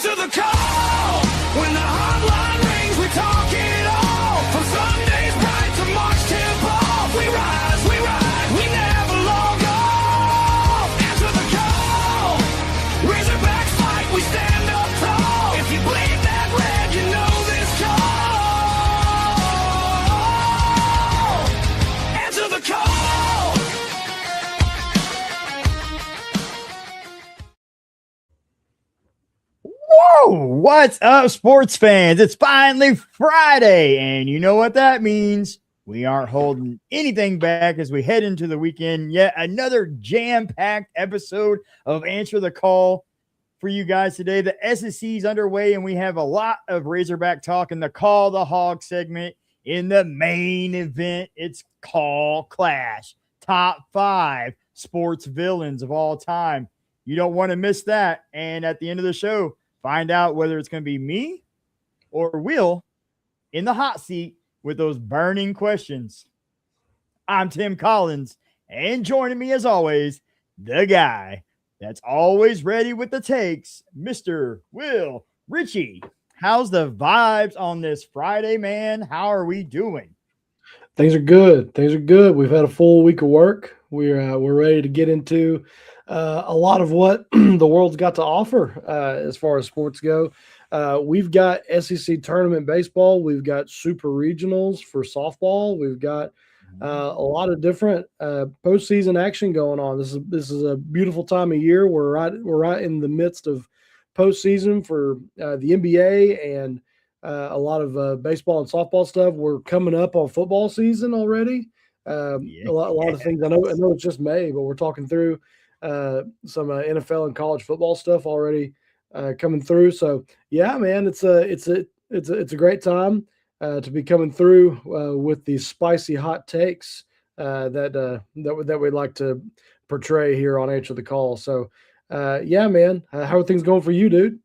Answer the call when the hotline rings. We talk it all from Sunday's bright to March 10th off. We rise, we never log off. Answer the call. Razorbacks fight, we stand up tall. If you bleed that red, you know this call. Answer the call. Whoa, what's up, sports fans? It's finally Friday, and you know what that means. We aren't holding anything back as we head into the weekend. Yet another jam-packed episode of Answer the Call for you guys today. The SEC is underway, and we have a lot of Razorback talk in the Call the Hog segment. In the main event, it's Coll Clash, top 5 sports villains of all time. You don't want to miss that. And at the end of the show, find out whether it's going to be me or Will in the hot seat with those burning questions. I'm Tim Collins, and joining me as always, the guy that's always ready with the takes, Mr. Will Richey. How's the vibes on this Friday, man? How are we doing? Things are good. We've had a full week of work. We're ready to get into a lot of what the world's got to offer as far as sports go. We've got SEC tournament baseball. We've got super regionals for softball. We've got a lot of different postseason action going on. This is a beautiful time of year. We're right in the midst of postseason for the NBA and a lot of baseball and softball stuff. We're coming up on football season already. A lot of things. I know it's just May, but we're talking through some NFL and college football stuff already coming through. So yeah, man, it's a great time to be coming through with these spicy hot takes that we'd like to portray here on Answer the Call. So yeah, man, how are things going for you, dude?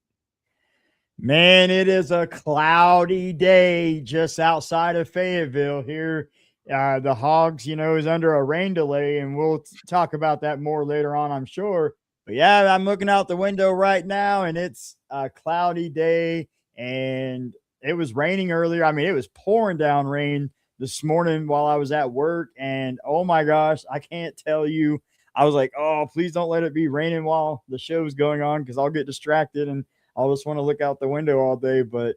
Man, it is a cloudy day just outside of Fayetteville here. The Hogs, is under a rain delay, and we'll talk about that more later on, I'm sure. But yeah, I'm looking out the window right now, and it's a cloudy day, and it was raining earlier. I mean, it was pouring down rain this morning while I was at work, and oh my gosh, I can't tell you. I was like, oh, please don't let it be raining while the show's going on because I'll get distracted and I'll just want to look out the window all day. But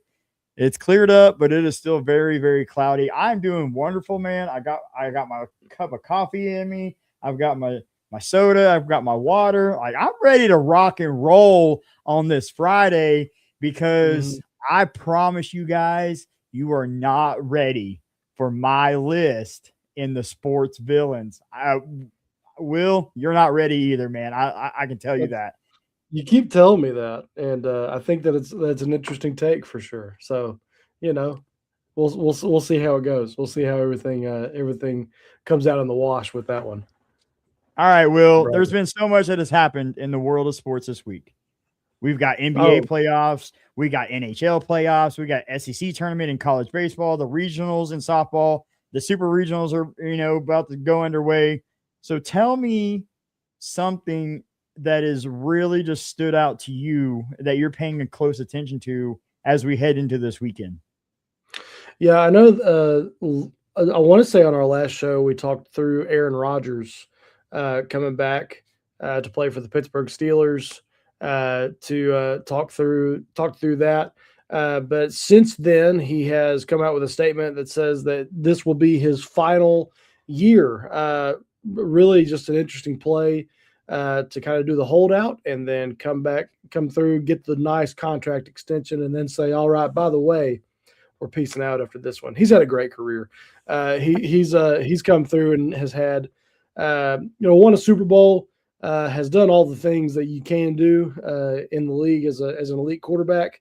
it's cleared up, but it is still very, very cloudy. I'm doing wonderful, man. I got my cup of coffee in me. I've got my soda. I've got my water. Like, I'm ready to rock and roll on this Friday because I promise you guys, you are not ready for my list in the sports villains. Will, you're not ready either, man. I can tell you that. You keep telling me that, and I think that's an interesting take for sure. So, we'll see how it goes. We'll see how everything comes out in the wash with that one. All right, Will. Right. There's been so much that has happened in the world of sports this week. We've got NBA playoffs, we got NHL playoffs, we got SEC tournament in college baseball, the regionals in softball, the super regionals are about to go underway. So tell me something that is really just stood out to you that you're paying a close attention to as we head into this weekend? Yeah, I know. I want to say on our last show, we talked through Aaron Rodgers coming back to play for the Pittsburgh Steelers to talk through that. But since then, he has come out with a statement that says that this will be his final year. Really just an interesting play. To kind of do the holdout and then come through, get the nice contract extension, and then say, all right, by the way, we're peacing out after this one. He's had a great career. He's come through and has had, won a Super Bowl, has done all the things that you can do in the league as an elite quarterback.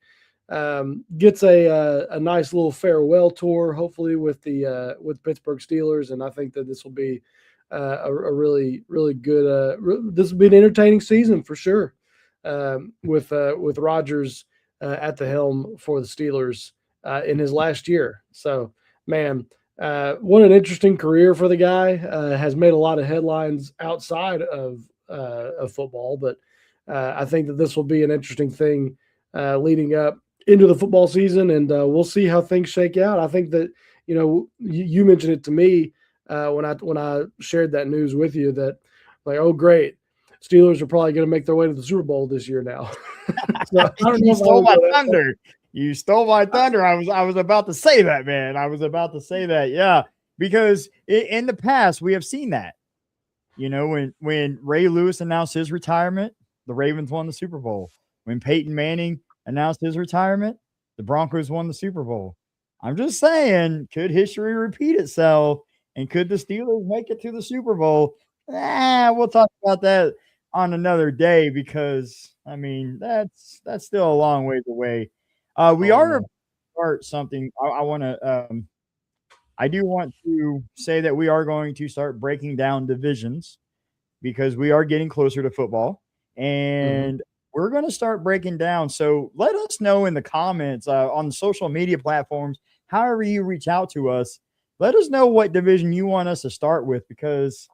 Gets a nice little farewell tour, hopefully with Pittsburgh Steelers, and I think that this will be a really, really good. This will be an entertaining season for sure. With Rodgers at the helm for the Steelers in his last year. So, man, what an interesting career for the guy. Has made a lot of headlines outside of football, but I think that this will be an interesting thing leading up into the football season, and we'll see how things shake out. I think that, you mentioned it to me when I shared that news with you that, like, oh, great, Steelers are probably going to make their way to the Super Bowl this year now. So I don't know You if I stole would my go that far. thunder. You stole my thunder. I was about to say that, man. I was about to say that. Yeah, because in the past we have seen that. When Ray Lewis announced his retirement, the Ravens won the Super Bowl. When Peyton Manning announced his retirement, the Broncos won the Super Bowl. I'm just saying, could history repeat itself? And could the Steelers make it to the Super Bowl? We'll talk about that on another day because, I mean, that's still a long ways away. We are about to start something. I do want to say that we are going to start breaking down divisions because we are getting closer to football, and we're going to start breaking down. So let us know in the comments on the social media platforms, however you reach out to us. Let us know what division you want us to start with because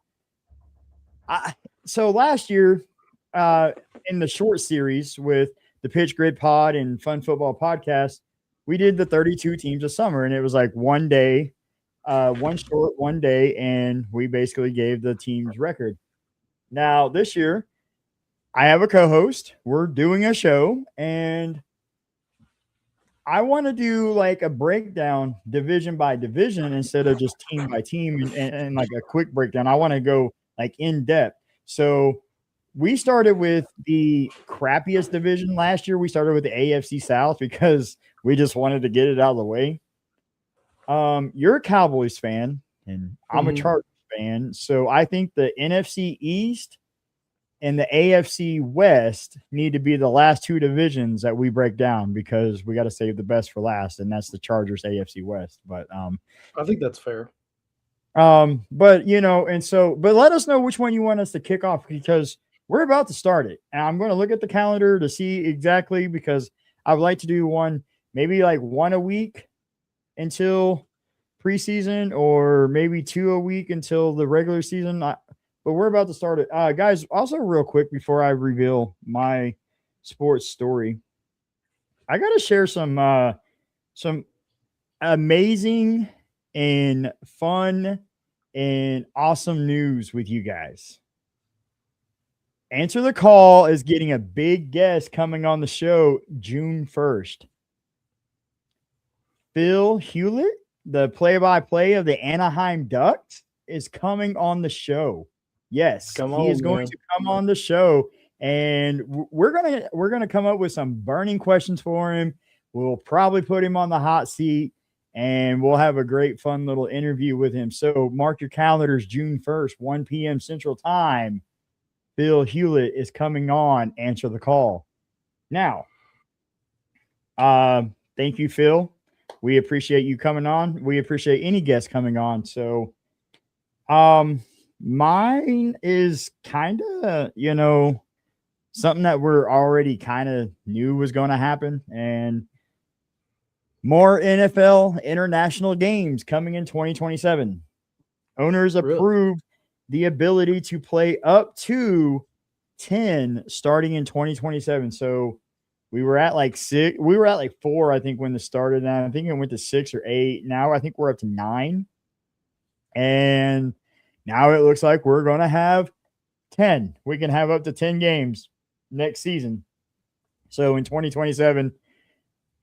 so last year in the short series with the Pitch Grid Pod and Fun Football Podcast, we did the 32 teams of summer, and it was like one day. One short, one day, and we basically gave the team's record. Now, this year, I have a co-host. We're doing a show, and I want to do like a breakdown division by division instead of just team by team and like a quick breakdown. I want to go like in depth. So we started with the crappiest division last year. We started with the AFC South because we just wanted to get it out of the way. You're a Cowboys fan, and I'm a Chargers fan. So I think the NFC East and the AFC West need to be the last two divisions that we break down because we got to save the best for last, and that's the Chargers AFC West. But I think that's fair. but let us know which one you want us to kick off because we're about to start it. And I'm going to look at the calendar to see exactly because I would like to do maybe one a week until preseason or maybe two a week until the regular season. But we're about to start it. Guys, also real quick before I reveal my sports story, I got to share some amazing and fun and awesome news with you guys. Answer the Call is getting a big guest coming on the show June 1st. Phil Hewlett, the play-by-play of the Anaheim Ducks, is coming on the show. Yes, he is going to come on the show, and we're gonna come up with some burning questions for him. We'll probably put him on the hot seat, and we'll have a great, fun little interview with him. So mark your calendars, June 1st, 1 p.m. Central Time. Phil Hewlett is coming on Answer the Call. Now, thank you, Phil. We appreciate you coming on. We appreciate any guest coming on. So, mine is kind of, something that we're already kind of knew was going to happen. And more NFL international games coming in 2027. Owners approved the ability to play up to 10 starting in 2027. So, we were at like 6. We were at like 4, I think, when this started. And I think it went to 6 or 8. Now I think we're up to 9. And now it looks like we're going to have 10. We can have up to 10 games next season. So in 2027.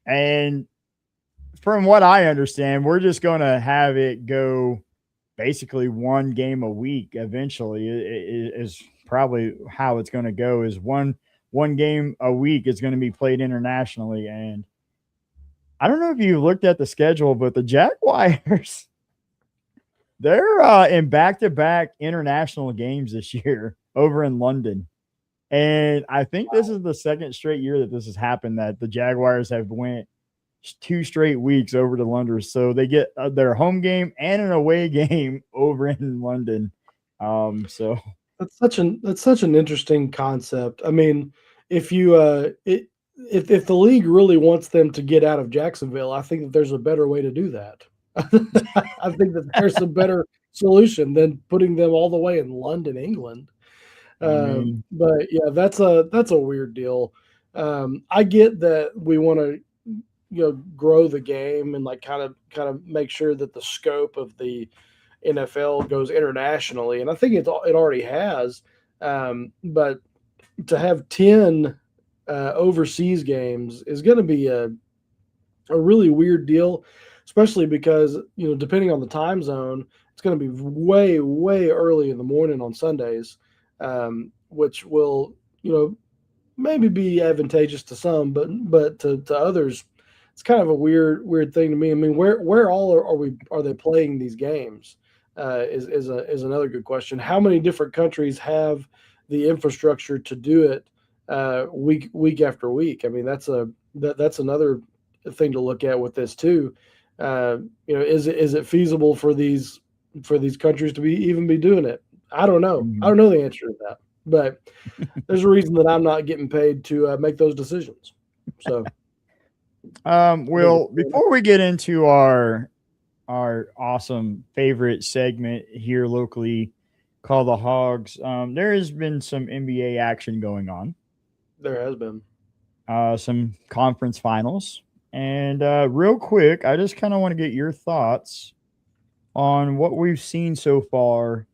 And from what I understand, we're just going to have it go basically one game a week eventually is probably how it's going to go is one game a week is going to be played internationally. And I don't know if you looked at the schedule, but the Jaguars, they're in back-to-back international games this year over in London. And I think this is the second straight year that this has happened, that the Jaguars have went 2 straight weeks over to London. So they get their home game and an away game over in London. So that's such an interesting concept. I mean, if if the league really wants them to get out of Jacksonville, I think that there's a better way to do that. I think that there's a better solution than putting them all the way in London, England. But yeah, that's a weird deal. I get that we want to, grow the game and like kind of make sure that the scope of the NFL goes internationally, and I think it already has. But to have 10 overseas games is going to be a really weird deal, especially because depending on the time zone, it's going to be way early in the morning on Sundays, which will maybe be advantageous to some, but to others, it's kind of a weird thing to me. I mean, where all are they playing these games? Is another good question. How many different countries have the infrastructure to do it week after week? I mean, that's another thing to look at with this too. Is it feasible for these countries to even be doing it? I don't know. I don't know the answer to that, but there's a reason that I'm not getting paid to make those decisions. So, well, before we get into our awesome favorite segment here locally, called the Hogs, there has been some NBA action going on. There has been some conference finals, and real quick, I just kind of want to get your thoughts on what we've seen so far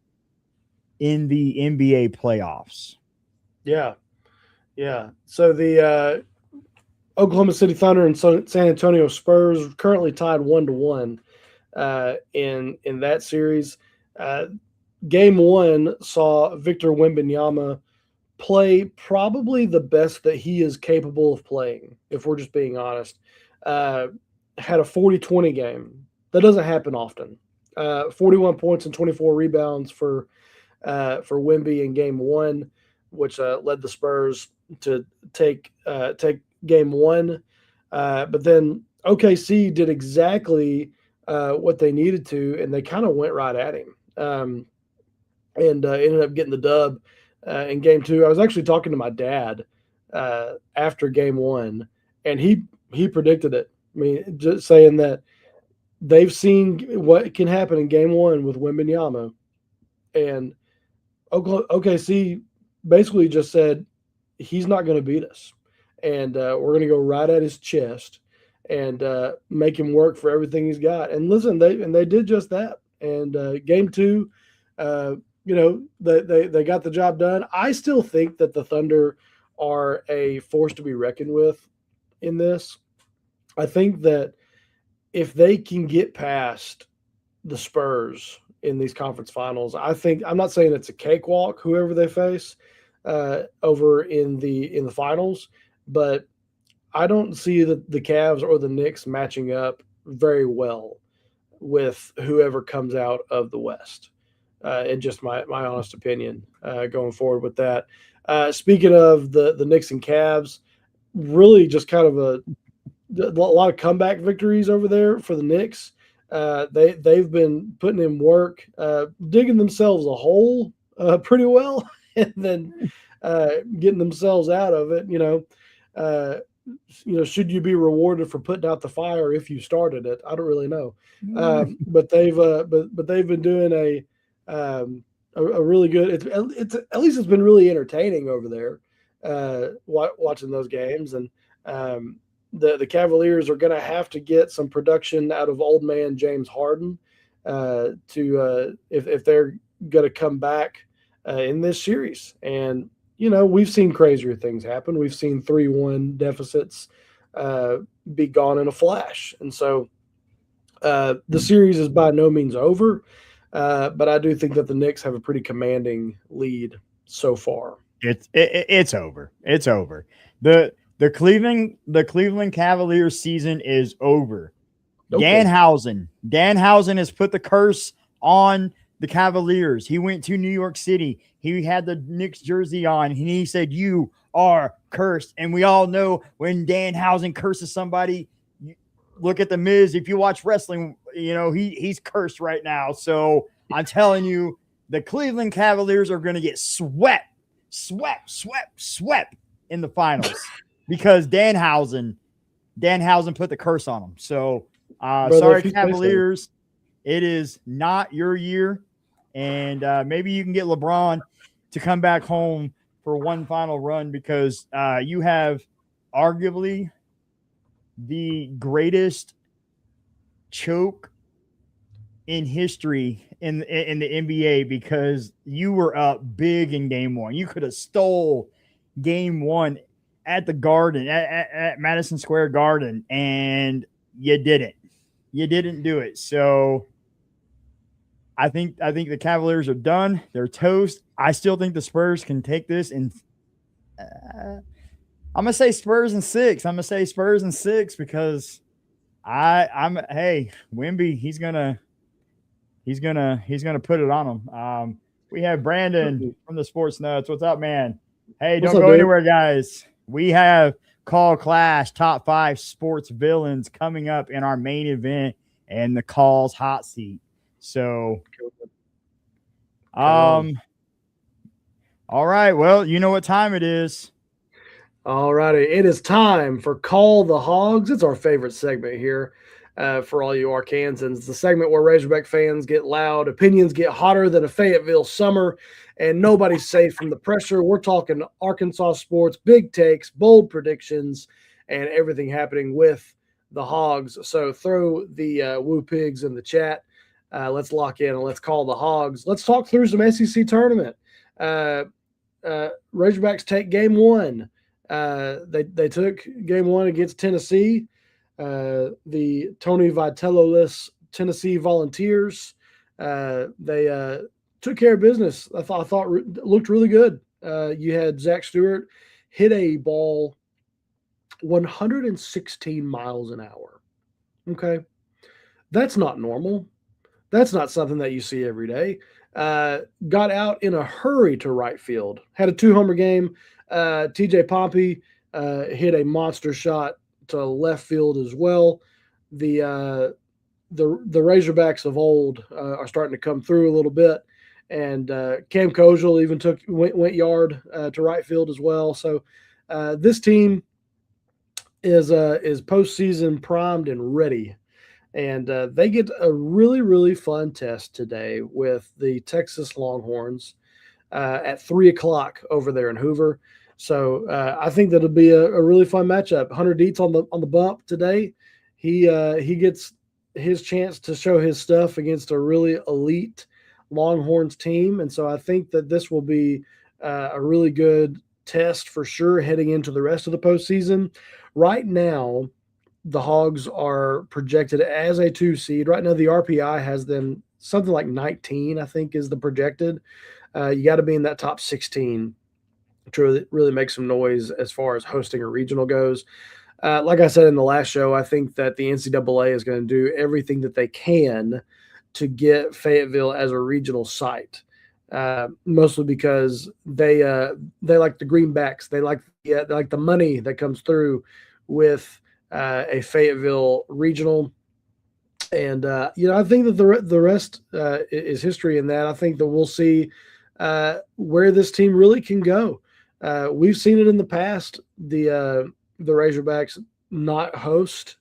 in the NBA playoffs. Yeah. So the Oklahoma City Thunder and San Antonio Spurs currently tied 1-1 in that series. Game 1 saw Victor Wembanyama play probably the best that he is capable of playing, if we're just being honest. Had a 40-20 game. That doesn't happen often. 41 points and 24 rebounds for Wemby in Game 1, which led the Spurs to take Game 1. But then OKC did exactly what they needed to, and they kind of went right at him and ended up getting the dub in Game 2. I was actually talking to my dad after Game 1, and he predicted it. I mean, just saying that they've seen what can happen in Game 1 with Wembanyama, and OKC basically just said he's not going to beat us, and we're going to go right at his chest and make him work for everything he's got. And listen, they did just that. And Game 2, they got the job done. I still think that the Thunder are a force to be reckoned with in this. I think that if they can get past the Spurs in these conference finals, I'm not saying it's a cakewalk, whoever they face over in the finals, but I don't see the Cavs or the Knicks matching up very well with whoever comes out of the West. In just my honest opinion, going forward with that. Speaking of the Knicks and Cavs, really just kind of a lot of comeback victories over there for the Knicks. They've been putting in work, digging themselves a hole pretty well, and then getting themselves out of it. Should you be rewarded for putting out the fire if you started it? I don't really know, but they've been doing a really good. It's at least it's been really entertaining over there, watching those games. And the Cavaliers are going to have to get some production out of old man James Harden if they're going to come back in this series. And we've seen crazier things happen. We've seen 3-1 deficits be gone in a flash. And so the series is by no means over, but I do think that the Knicks have a pretty commanding lead so far. It's over. It's over. The Cleveland Cavaliers season is over. Okay. Danhausen has put the curse on the Cavaliers. He went to New York City. He had the Knicks jersey on, and he said, "You are cursed." And we all know when Danhausen curses somebody, look at the Miz. If you watch wrestling, he's cursed right now. So I'm telling you, the Cleveland Cavaliers are going to get swept in the finals because Danhausen put the curse on them. So sorry, Cavaliers. It is not your year. And maybe you can get LeBron to come back home for one final run because you have arguably the greatest choke in history in the NBA because you were up big in game one. You could have stole game one at the Garden, at Madison Square Garden, and you didn't. You didn't do it. So I think the Cavaliers are done. They're toast. I still think the Spurs can take this, and I'm gonna say Spurs in 6. I'm gonna say Spurs in 6 because hey, Wemby, he's gonna put it on them. We have Brandon from the Sports Nuts. What's up, man? Hey, don't go anywhere, guys. We have Coll Clash top 5 sports villains coming up in our main event and the Call's hot seat. So, all right. Well, you know what time it is. All righty. It is time for Call the Hogs. It's our favorite segment here. For all you Arkansans, the segment where Razorback fans get loud, opinions get hotter than a Fayetteville summer, and nobody's safe from the pressure. We're talking Arkansas sports, big takes, bold predictions, and everything happening with the Hogs. So throw the Woo Pigs in the chat. Let's lock in and let's call the Hogs. Let's talk through some SEC tournament. Razorbacks take game one. They took game one against Tennessee. The Tony Vitello-less Tennessee Volunteers. They took care of business. I thought looked really good. You had Zach Stewart hit a ball 116 miles an hour. Okay. That's not normal. That's not something that you see every day. Got out in a hurry to right field. Had a 2-homer game. TJ Pompey hit a monster shot to left field as well. The Razorbacks of old are starting to come through a little bit, and Cam Kojal even went yard to right field as well. So this team is postseason primed and ready, and they get a really, really fun test today with the Texas Longhorns at 3:00 over there in Hoover. So I think that'll be a really fun matchup. Hunter Dietz on the bump today. He gets his chance to show his stuff against a really elite Longhorns team, and so I think that this will be a really good test for sure heading into the rest of the postseason. Right now, the Hogs are projected as a 2 seed. Right now, the RPI has them something like 19, I think, is the projected. You got to be in that top 16 to really make some noise as far as hosting a regional goes. Like I said in the last show, I think that the NCAA is going to do everything that they can to get Fayetteville as a regional site, mostly because they like the greenbacks. They like the money that comes through with a Fayetteville regional. And, I think that the rest is history in that. I think that we'll see where this team really can go. We've seen it in the past, the Razorbacks not host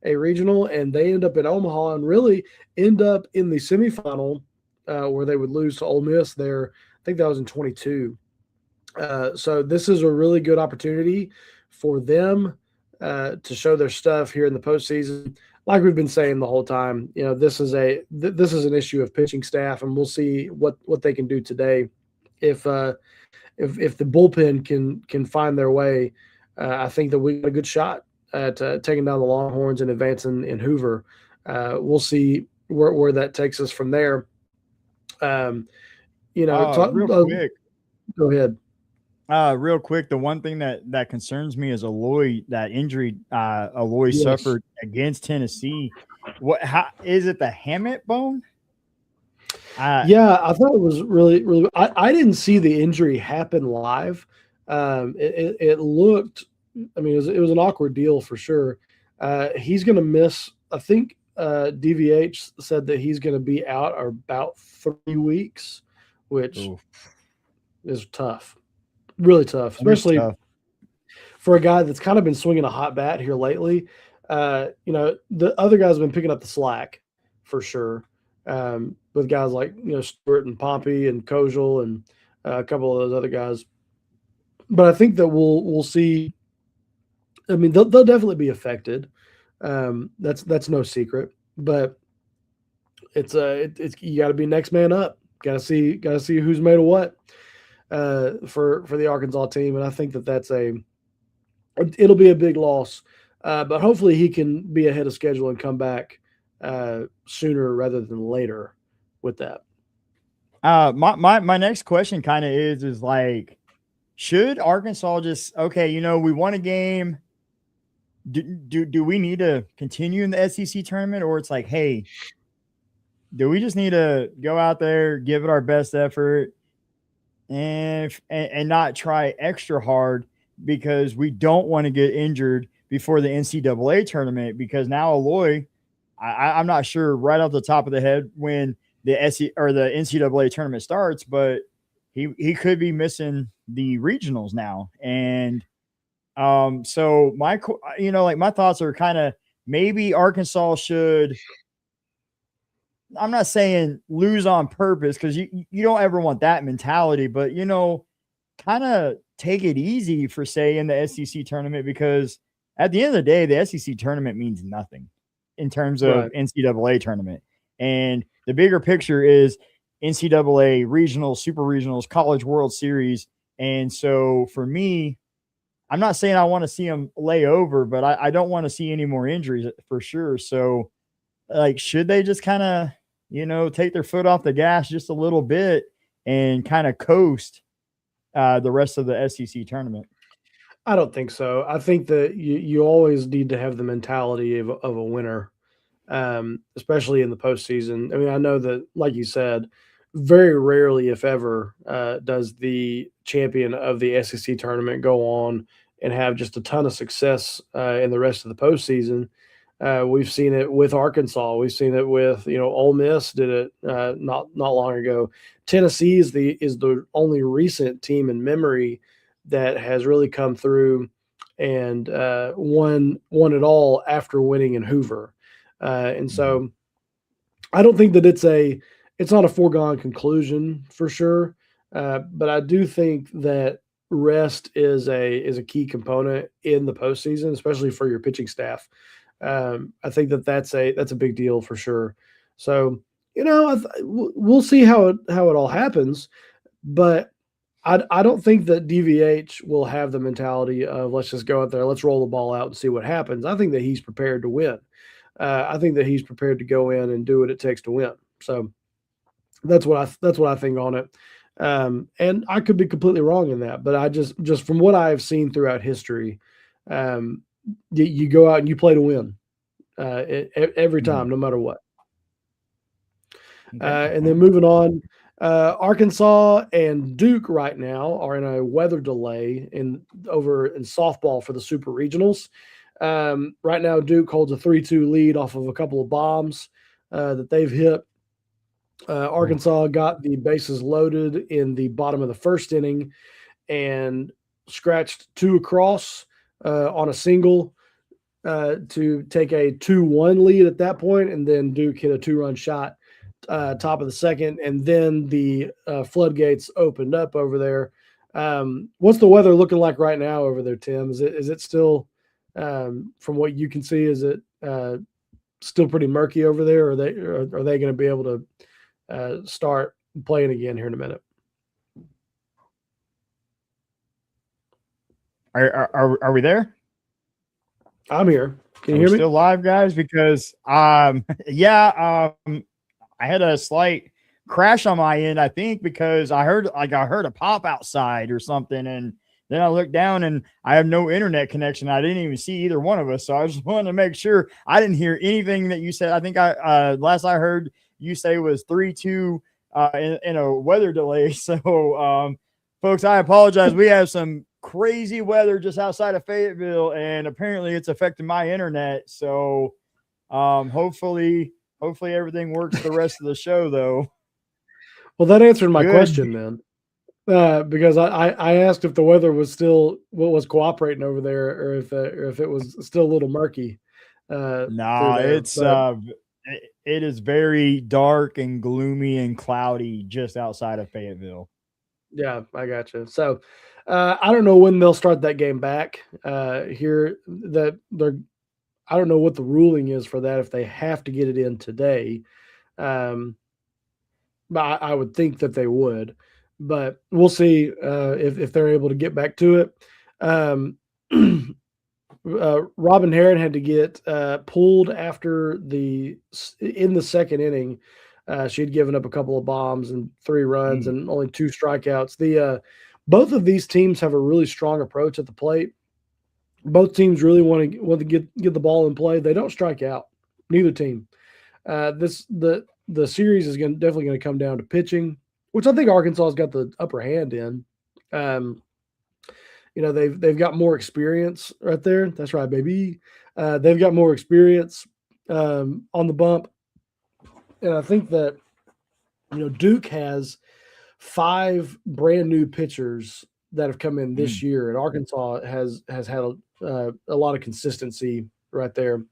a regional, and they end up in Omaha and really end up in the semifinal where they would lose to Ole Miss there. I think that was in 22. So this is a really good opportunity for them to show their stuff here in the postseason. Like we've been saying the whole time, this is an issue of pitching staff, and we'll see what they can do today. If the bullpen can find their way, I think that we got a good shot at taking down the Longhorns and advancing in Hoover. We'll see where that takes us from there. Real quick. Go ahead. Real quick, the one thing that concerns me is that injury Aloy Yes. suffered against Tennessee. How is it, the Hammett bone? Yeah, I thought it was really, really. I didn't see the injury happen live. It looked. I mean, it was an awkward deal for sure. He's going to miss. I think DVH said that he's going to be out about 3 weeks, which is tough, really tough, especially for a guy that's kind of been swinging a hot bat here lately. The other guys have been picking up the slack for sure. With guys like Stewart and Pompey and Kojal and a couple of those other guys. But I think that we'll see I mean, they'll definitely be affected. That's no secret, but it's you got to be next man up. Got to see who's made of what for the Arkansas team, and I think that's it'll be a big loss. But hopefully he can be ahead of schedule and come back sooner rather than later with that. My next question kind of is like, should Arkansas just okay? We won a game. Do we need to continue in the SEC tournament, or it's like, hey, do we just need to go out there, give it our best effort, and not try extra hard because we don't want to get injured before the NCAA tournament? Because now Aloy, I'm not sure right off the top of the head when the or the NCAA tournament starts, but he could be missing the regionals now. And so my my thoughts are kind of maybe Arkansas should, I'm not saying lose on purpose because you don't ever want that mentality, but kind of take it easy for say in the SEC tournament, because at the end of the day, the SEC tournament means nothing in terms of Right. NCAA tournament. And the bigger picture is NCAA regionals, super regionals, college world series. And so for me, I'm not saying I want to see them lay over, but I don't want to see any more injuries for sure. So like, should they just kind of, take their foot off the gas just a little bit and kind of coast the rest of the SEC tournament? I don't think so. I think that you always need to have the mentality of a winner, especially in the postseason. I mean, I know that, like you said, very rarely, if ever, does the champion of the SEC tournament go on and have just a ton of success in the rest of the postseason. We've seen it with Arkansas. We've seen it with Ole Miss did it not long ago. Tennessee is the only recent team in memory that has really come through and won it all after winning in Hoover. And so I don't think that it's not a foregone conclusion for sure. But I do think that rest is a key component in the postseason, especially for your pitching staff. I think that's a big deal for sure. So we'll see how it all happens, but I don't think that DVH will have the mentality of let's just go out there, let's roll the ball out and see what happens. I think that he's prepared to win. I think that he's prepared to go in and do what it takes to win. So that's what I think on it. And I could be completely wrong in that, but I just from what I have seen throughout history, you go out and you play to win every time, no matter what. And then moving on, Arkansas and Duke right now are in a weather delay over in softball for the Super Regionals. Right now, Duke holds a 3-2 lead off of a couple of bombs that they've hit. Arkansas got the bases loaded in the bottom of the first inning and scratched 2 across on a single to take a 2-1 lead at that point, and then Duke hit a 2-run shot top of the second, and then the floodgates opened up over there. What's the weather looking like right now over there, Tim? Is it still, from what you can see, is it still pretty murky over there? Or are they going to be able to start playing again here in a minute? Are we there? I'm here. Can you hear me? Still live, guys? Because I had a slight crash on my end, I think, because I heard a pop outside or something, and then I looked down and I have no internet connection. I didn't even see either one of us, so I just wanted to make sure I didn't hear anything that you said. I think last I heard you say was 3-2 in a weather delay. So, folks, I apologize. We have some crazy weather just outside of Fayetteville, and apparently it's affecting my internet. So, hopefully everything works the rest of the show, though. Well, that answered my question then, because I asked if the weather was still was cooperating over there, or if it was still a little murky. No, it is very dark and gloomy and cloudy just outside of Fayetteville. Yeah, I got you. So, I don't know when they'll start that game back. Here, that they're. I don't know what the ruling is for that if they have to get it in today. But I would think that they would. But we'll see if they're able to get back to it. Robin Heron had to get pulled after in the second inning. She had given up a couple of bombs and 3 runs and only 2 strikeouts. Both of these teams have a really strong approach at the plate. Both teams really want to get the ball in play. They don't strike out. Neither team. The series is definitely going to come down to pitching, which I think Arkansas's got the upper hand in. They've got more experience right there. That's right, baby. They've got more experience on the bump, and I think that Duke has 5 brand new pitchers that have come in this year, and Arkansas has had a lot of consistency right there.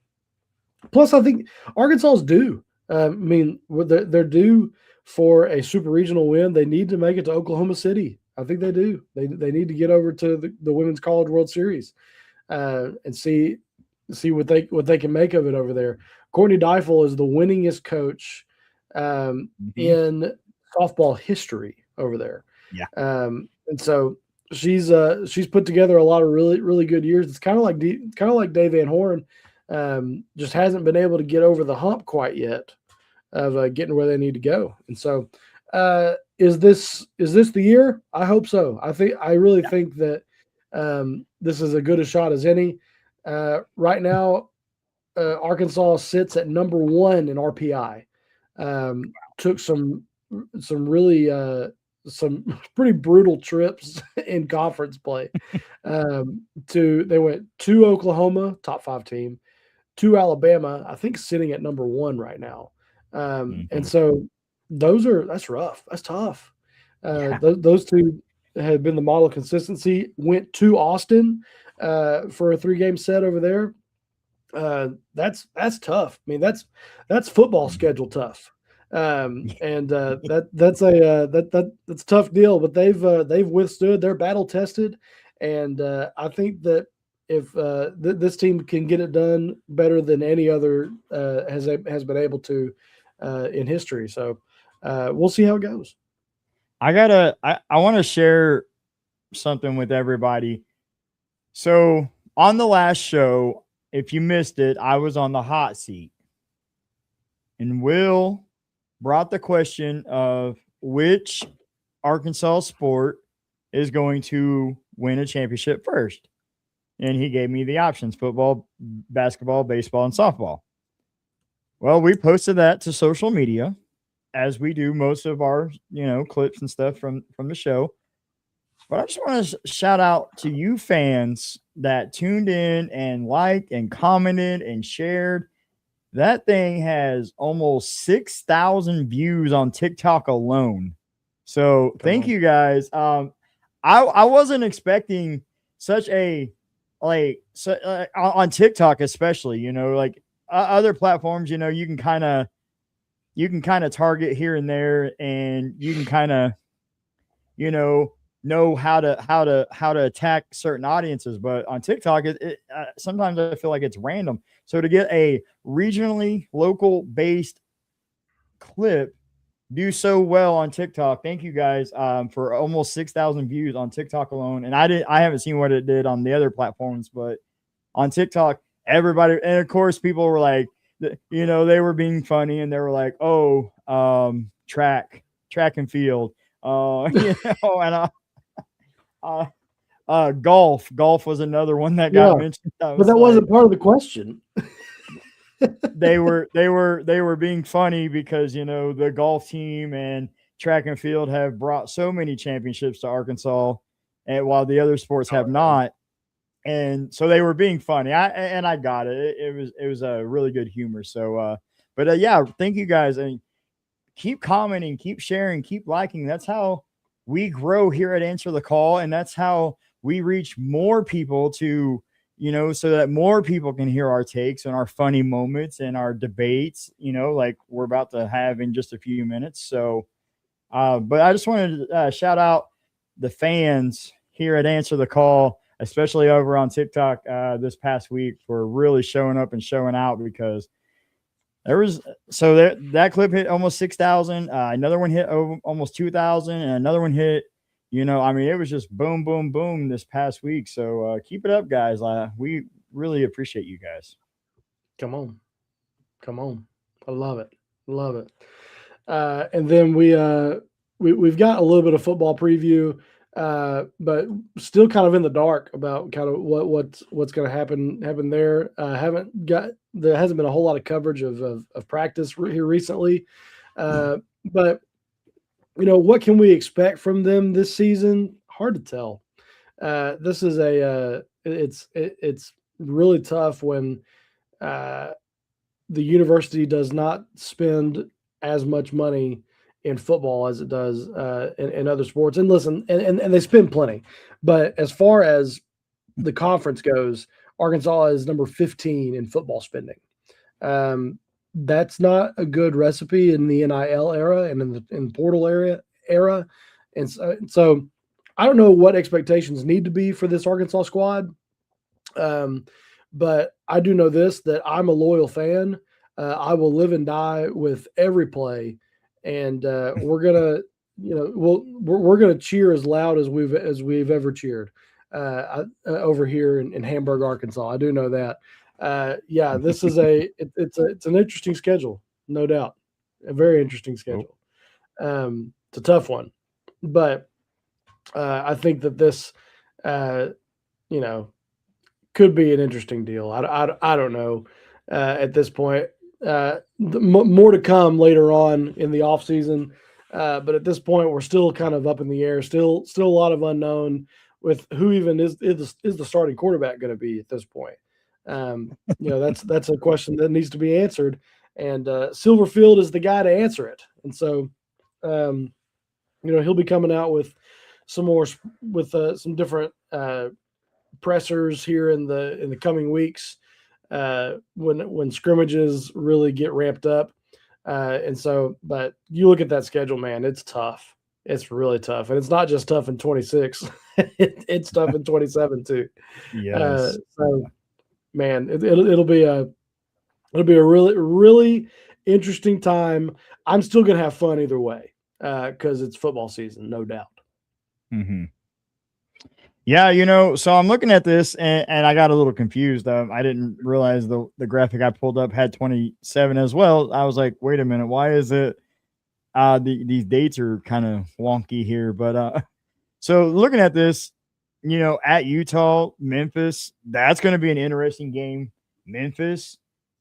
Plus, I think Arkansas is due. They're due for a super regional win. They need to make it to Oklahoma City. I think they do. They need to get over to the Women's College World Series and see what they can make of it over there. Courtney Deifel is the winningest coach in softball history over there. Yeah. And so she's put together a lot of really, really good years. It's kind of like Dave Van Horn, just hasn't been able to get over the hump quite yet of getting where they need to go. And so, is this the year? I hope so. I really think that this is as good a shot as any. Right now, Arkansas sits at number 1 in RPI. Took some really some pretty brutal trips in conference play. They went to Oklahoma, top 5 team, to Alabama, I think sitting at number 1 right now. And so that's rough. That's tough. Those 2 had been the model of consistency. Went to Austin for a 3-game set over there. That's tough. I mean, that's football schedule tough. And that's a tough deal, but they've withstood. They're battle tested, and I think that if this team can get it done better than any other has been able to in history. So we'll see how it goes. I want to share something with everybody. So on the last show, if you missed it, I was on the hot seat, and Will brought the question of which Arkansas sport is going to win a championship first. And he gave me the options: football, basketball, baseball, and softball. Well, we posted that to social media, as we do most of our, clips and stuff from the show. But I just want to shout out to you fans that tuned in and liked and commented and shared. That thing has almost 6,000 views on TikTok alone. So thank you guys. I wasn't expecting such a on TikTok, especially, other platforms, you can kind of target here and there, and you can kind of, know how to attack certain audiences. But on TikTok, sometimes I feel like it's random. So to get a regionally local based clip do so well on TikTok, thank you guys for almost 6,000 views on TikTok alone. And I haven't seen what it did on the other platforms, but on TikTok, everybody, and of course people were like, they were being funny, and they were like, track and field, and golf was another one that got mentioned. But that wasn't part of the question. they were being funny because the golf team and track and field have brought so many championships to Arkansas, and while the other sports have not. And so they were being funny. I got it. It was a really good humor. So but thank you guys, and keep commenting, keep sharing, keep liking. That's how we grow here at Answer the Call, and that's how we reach more people to, so that more people can hear our takes and our funny moments and our debates, like we're about to have in just a few minutes. So, but I just wanted to shout out the fans here at Answer the Call, especially over on TikTok this past week, for really showing up and showing out, because that clip hit almost 6,000. Another one hit almost 2,000, and another one hit. I mean, it was just boom, boom, boom this past week. So keep it up, guys. We really appreciate you guys. Come on. I love it. And then we've got a little bit of football preview, but still kind of in the dark about kind of what's going to happen there. There hasn't been a whole lot of coverage of practice here recently, but what can we expect from them this season? Hard to tell. This is it's really tough when the university does not spend as much money in football as it does in other sports. And listen, and they spend plenty. But as far as the conference goes, Arkansas is number 15 in football spending. That's not a good recipe in the NIL era and in the portal era. And so I don't know what expectations need to be for this Arkansas squad. But I do know this, that I'm a loyal fan. I will live and die with every play, and we're gonna, we're gonna cheer as loud as we've ever cheered over here in Hamburg, Arkansas. I do know that. This is it's an interesting schedule, no doubt, a very interesting schedule. It's a tough one, but I think that this, could be an interesting deal. I don't know at this point. More to come later on in the offseason. But at this point, we're still kind of up in the air. Still a lot of unknown with who even is the starting quarterback going to be at this point. That's a question that needs to be answered. And Silverfield is the guy to answer it. And so, he'll be coming out with some different pressers here in the coming weeks when scrimmages really get ramped up. But you look at that schedule, man, it's tough. It's really tough. And it's not just tough in 26. It's tough in 27 too. Yes. Man, it'll be a really, really interesting time. I'm still going to have fun either way because it's football season, no doubt. Mm-hmm. Yeah, so I'm looking at this and I got a little confused. I didn't realize the graphic I pulled up had 27 as well. I was like, wait a minute, why is it these dates are kind of wonky here? But so looking at this, at Utah, Memphis, that's going to be an interesting game. Memphis,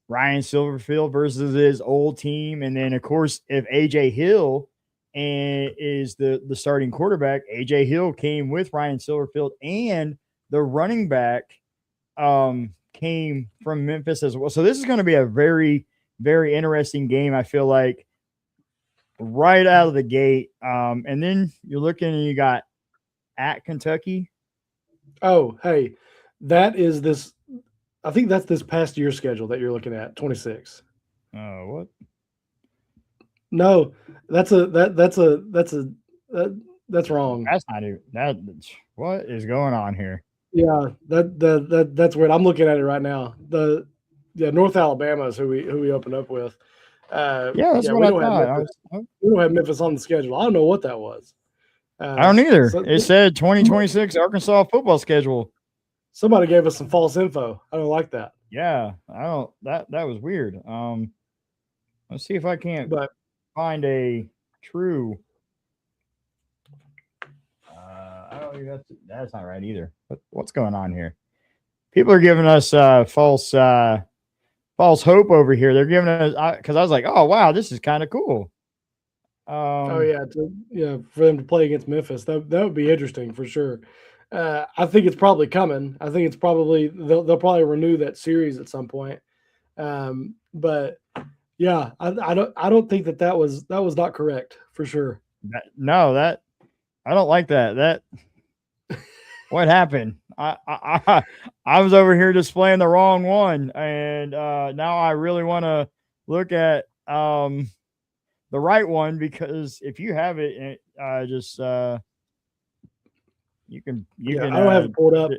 Ryan Silverfield versus his old team. And then, of course, if AJ Hill is the starting quarterback, AJ Hill came with Ryan Silverfield, and the running back came from Memphis as well. So this is going to be a very, very interesting game, I feel like, right out of the gate. And then you're looking and you got at Kentucky. Oh, hey, that is this. I think that's this past year's schedule that you're looking at, 26. Oh, what? No, that's wrong. That's not even that. What is going on here? Yeah, that's weird. I'm looking at it right now. North Alabama is who we opened up with. That's what I thought. We don't have Memphis on the schedule. I don't know what that was. I don't either. It said 2026 Arkansas football schedule. Somebody gave us some false info. I don't like that. Yeah, I don't. That was weird. Let's see if I can't find a true. I don't think that's not right either. What's going on here? People are giving us false hope over here. They're giving us because I was like, oh wow, this is kind of cool. For them to play against Memphis, that would be interesting for sure. I think it's probably coming. I think it's probably they'll probably renew that series at some point. But yeah, I don't think that was not correct for sure. I don't like that. What happened? I was over here displaying the wrong one, and now I really want to look at the right one, because if you have it, just You can I don't have it pulled up,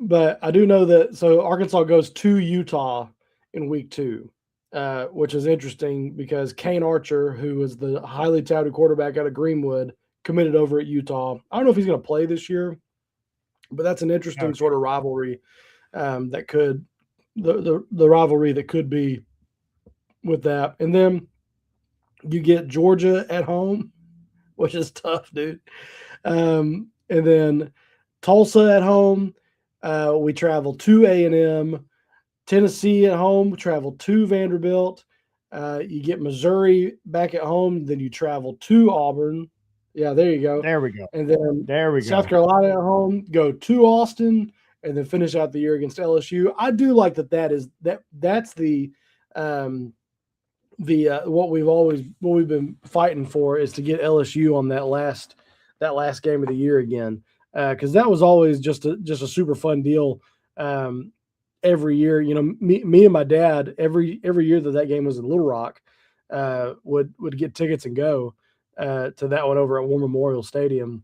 but I do know that. So Arkansas goes to Utah in week 2, which is interesting because Kane Archer, who is the highly touted quarterback out of Greenwood, committed over at Utah. I don't know if he's going to play this year, but that's an interesting sort of rivalry that could the rivalry that could be with that. And then you get Georgia at home, which is tough, dude. And then Tulsa at home. We travel to A&M. Tennessee at home. We travel to Vanderbilt. You get Missouri back at home. Then you travel to Auburn. Yeah, there you go. There we go. And then There we go. South Carolina at home. Go to Austin, and then finish out the year against LSU. I do like that's the what we've been fighting for is to get LSU on that last game of the year again, because that was always just a super fun deal every year. You know, me and my dad every year that game was in Little Rock would get tickets and go to that one over at War Memorial Stadium.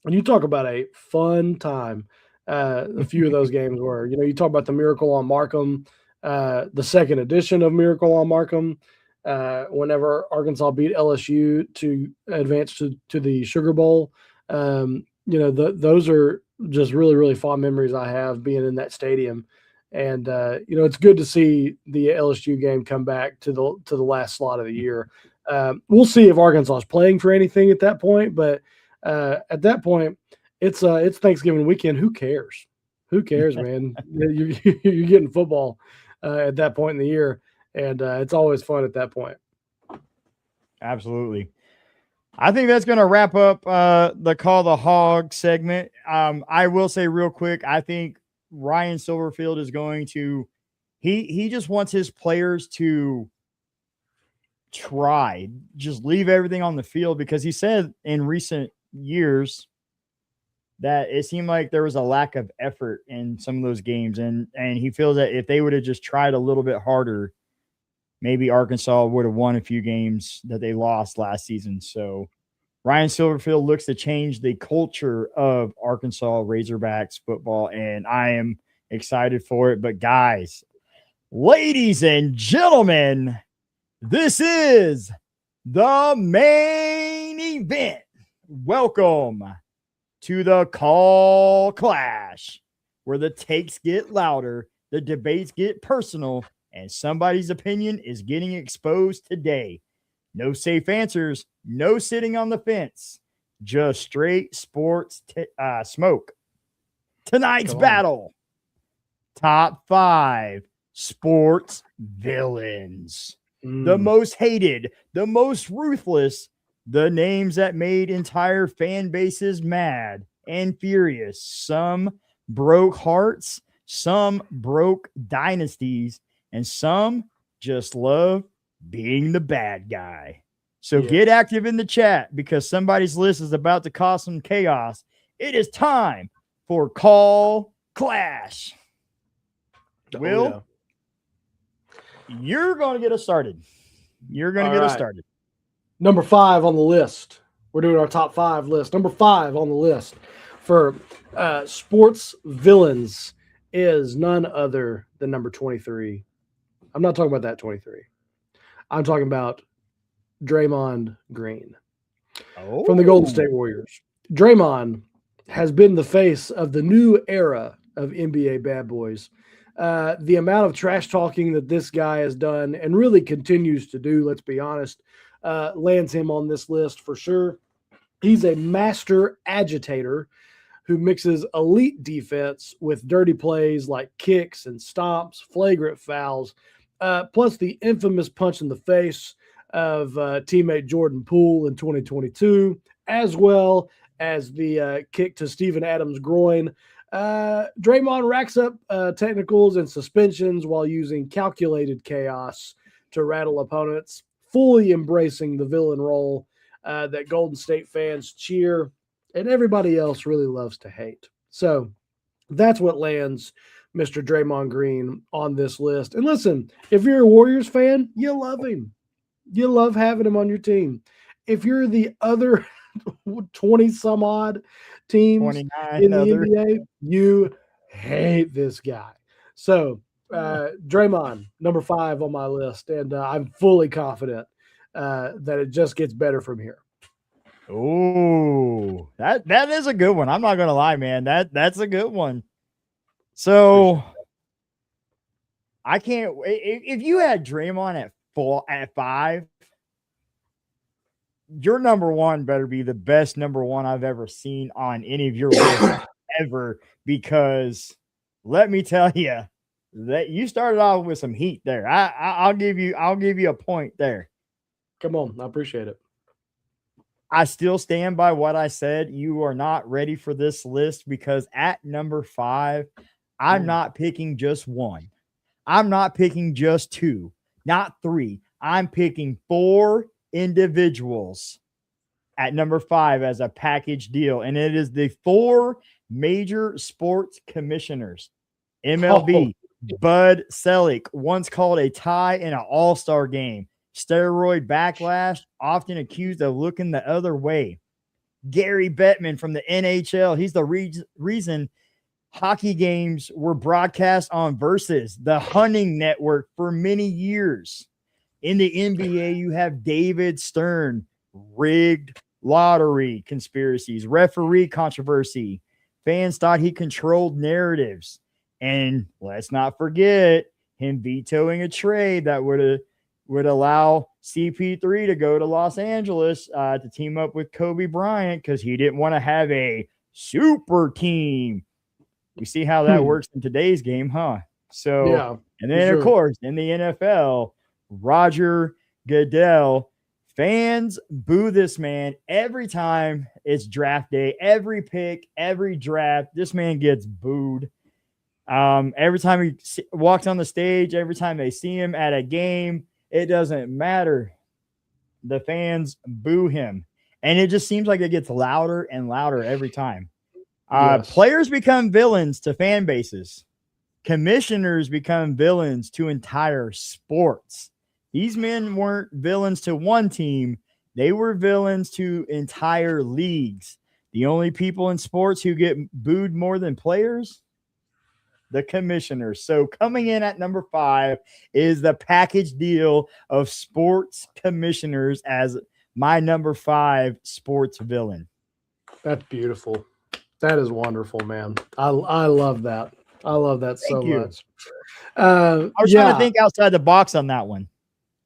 And you talk about a fun time. A few of those games were, you talk about the Miracle on Markham, the second edition of Miracle on Markham, whenever Arkansas beat LSU to advance to the Sugar Bowl. Those are just really, really fond memories I have being in that stadium. And, it's good to see the LSU game come back to the last slot of the year. We'll see if Arkansas is playing for anything at that point, but at that point, it's Thanksgiving weekend. Who cares? Who cares, man? You're getting football at that point in the year, and it's always fun at that point. Absolutely. I think that's going to wrap up the Call the Hog segment. I will say real quick, I think Ryan Silverfield is going to he just wants his players to try, just leave everything on the field, because he said in recent years that it seemed like there was a lack of effort in some of those games. And he feels that if they would have just tried a little bit harder, maybe Arkansas would have won a few games that they lost last season. So Ryan Silverfield looks to change the culture of Arkansas Razorbacks football, and I am excited for it. But guys, ladies and gentlemen, this is the main event. Welcome to the Coll Clash, where the takes get louder, the debates get personal, and somebody's opinion is getting exposed today. No safe answers, no sitting on the fence, just straight sports smoke. Tonight's battle, top 5 sports villains. The most hated, the most ruthless, the names that made entire fan bases mad and furious. Some broke hearts, some broke dynasties, and some just love being the bad guy. So get active in the chat, because somebody's list is about to cause some chaos. It is time for Coll Clash. Will, you're going to get us started. You're going to get us started. Number 5 on the list. We're doing our top 5 list. Number 5 on the list for sports villains is none other than number 23. I'm not talking about that 23. I'm talking about Draymond Green from the Golden State Warriors. Draymond has been the face of the new era of NBA bad boys. The amount of trash talking that this guy has done and really continues to do, let's be honest, lands him on this list for sure. He's a master agitator who mixes elite defense with dirty plays like kicks and stomps, flagrant fouls, plus the infamous punch in the face of teammate Jordan Poole in 2022, as well as the kick to Steven Adams' groin. Draymond racks up technicals and suspensions while using calculated chaos to rattle opponents, fully embracing the villain role that Golden State fans cheer and everybody else really loves to hate. So that's what lands Mr. Draymond Green on this list. And listen, if you're a Warriors fan, you love him. You love having him on your team. If you're the other 20 some odd teams 29 in the others. NBA, you hate this guy. So Draymond, number 5 on my list, and I'm fully confident that it just gets better from here. Oh, that is a good one. I'm not gonna lie, man. That's a good one. So I can't. If you had Draymond at 5, your number 1 better be the best number 1 I've ever seen on any of your lists ever. Because let me tell you that you started off with some heat there. I'll give you a point there. Come on, I appreciate it. I still stand by what I said. You are not ready for this list because at number 5, I'm not picking just 1. I'm not picking just 2, not 3. I'm picking 4 individuals at number 5 as a package deal. And it is the 4 major sports commissioners. MLB, Bud Selig, once called a tie in an all-star game. Steroid backlash, often accused of looking the other way. Gary Bettman from the NHL. He's the reason hockey games were broadcast on Versus, the hunting network, for many years. In the NBA, you have David Stern, rigged lottery conspiracies, referee controversy. Fans thought he controlled narratives. And let's not forget him vetoing a trade that would allow CP3 to go to Los Angeles to team up with Kobe Bryant because he didn't want to have a super team. We see how that works in today's game, huh? So, yeah, and then, of course, in the NFL, Roger Goodell, fans boo this man every time it's draft day. Every pick, every draft, this man gets booed. Every time he walks on the stage, every time they see him at a game, it doesn't matter. The fans boo him. And it just seems like it gets louder and louder every time. Yes. Players become villains to fan bases. Commissioners become villains to entire sports. These men weren't villains to one team. They were villains to entire leagues. The only people in sports who get booed more than players, the commissioners. So coming in at number 5 is the package deal of sports commissioners as my number 5 sports villain. That's beautiful. That is wonderful, man. I love that. I love that so much. I was trying to think outside the box on that one.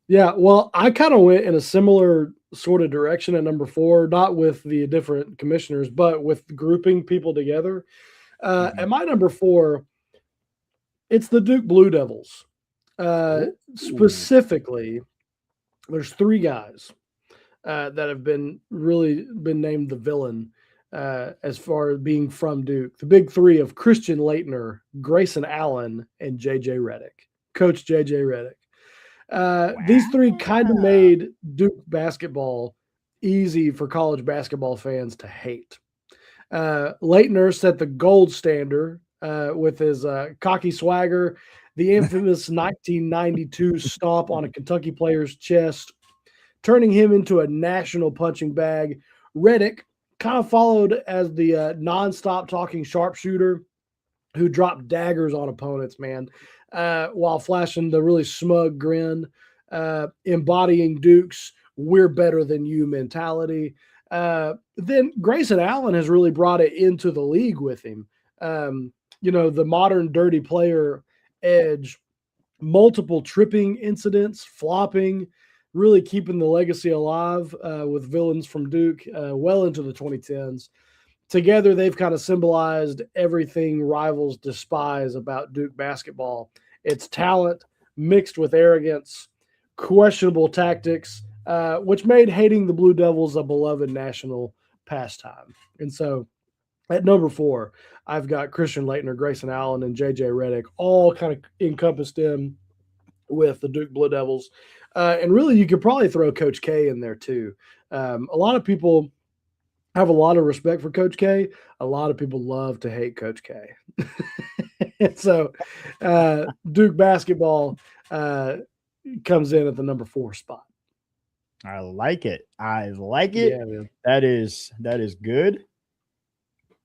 Yeah, well, I kind of went in a similar sort of direction at number 4, not with the different commissioners, but with grouping people together. At my number 4, it's the Duke Blue Devils. Specifically, there's 3 guys that have been named the villain as far as being from Duke. The big 3 of Christian Laettner, Grayson Allen, and J.J. Redick. Coach J.J. Redick. These 3 kind of made Duke basketball easy for college basketball fans to hate. Laettner set the gold standard with his cocky swagger, the infamous 1992 stomp on a Kentucky player's chest, turning him into a national punching bag. Redick kind of followed as the nonstop talking sharpshooter who dropped daggers on opponents, man, while flashing the really smug grin, embodying Duke's "we're better than you" mentality. Then Grayson Allen has really brought it into the league with him. The modern dirty player edge, multiple tripping incidents, flopping, really keeping the legacy alive with villains from Duke well into the 2010s. Together, they've kind of symbolized everything rivals despise about Duke basketball. It's talent mixed with arrogance, questionable tactics, which made hating the Blue Devils a beloved national pastime. And so at number 4, I've got Christian Laettner, Grayson Allen, and J.J. Redick, all kind of encompassed in with the Duke Blue Devils. And really, you could probably throw Coach K in there too. A lot of people have a lot of respect for Coach K. A lot of people love to hate Coach K. And so Duke basketball comes in at the number 4 spot. I like it. I like it. Yeah, man. That is good.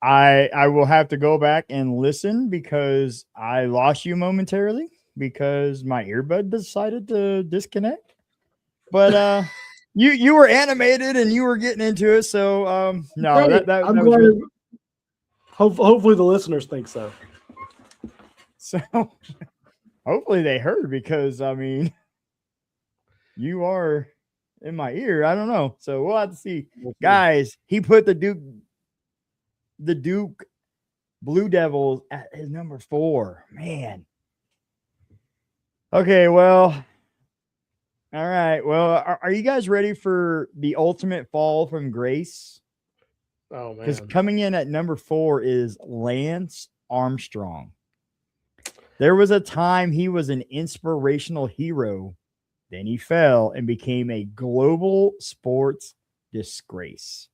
I will have to go back and listen because I lost you momentarily because my earbud decided to disconnect. But you were animated and you were getting into it, so no, Great. I'm that was glad. really Hopefully, the listeners think so. so. Hopefully they heard because I mean, you are in my ear. I don't know, so we'll have to see, guys. He put the Duke Blue Devils at his number 4. Man. Okay, well, all right. Well, are you guys ready for the ultimate fall from grace? Oh Because man. coming in at number 4 is Lance Armstrong. There was a time he was an inspirational hero. Then he fell and became a global sports disgrace.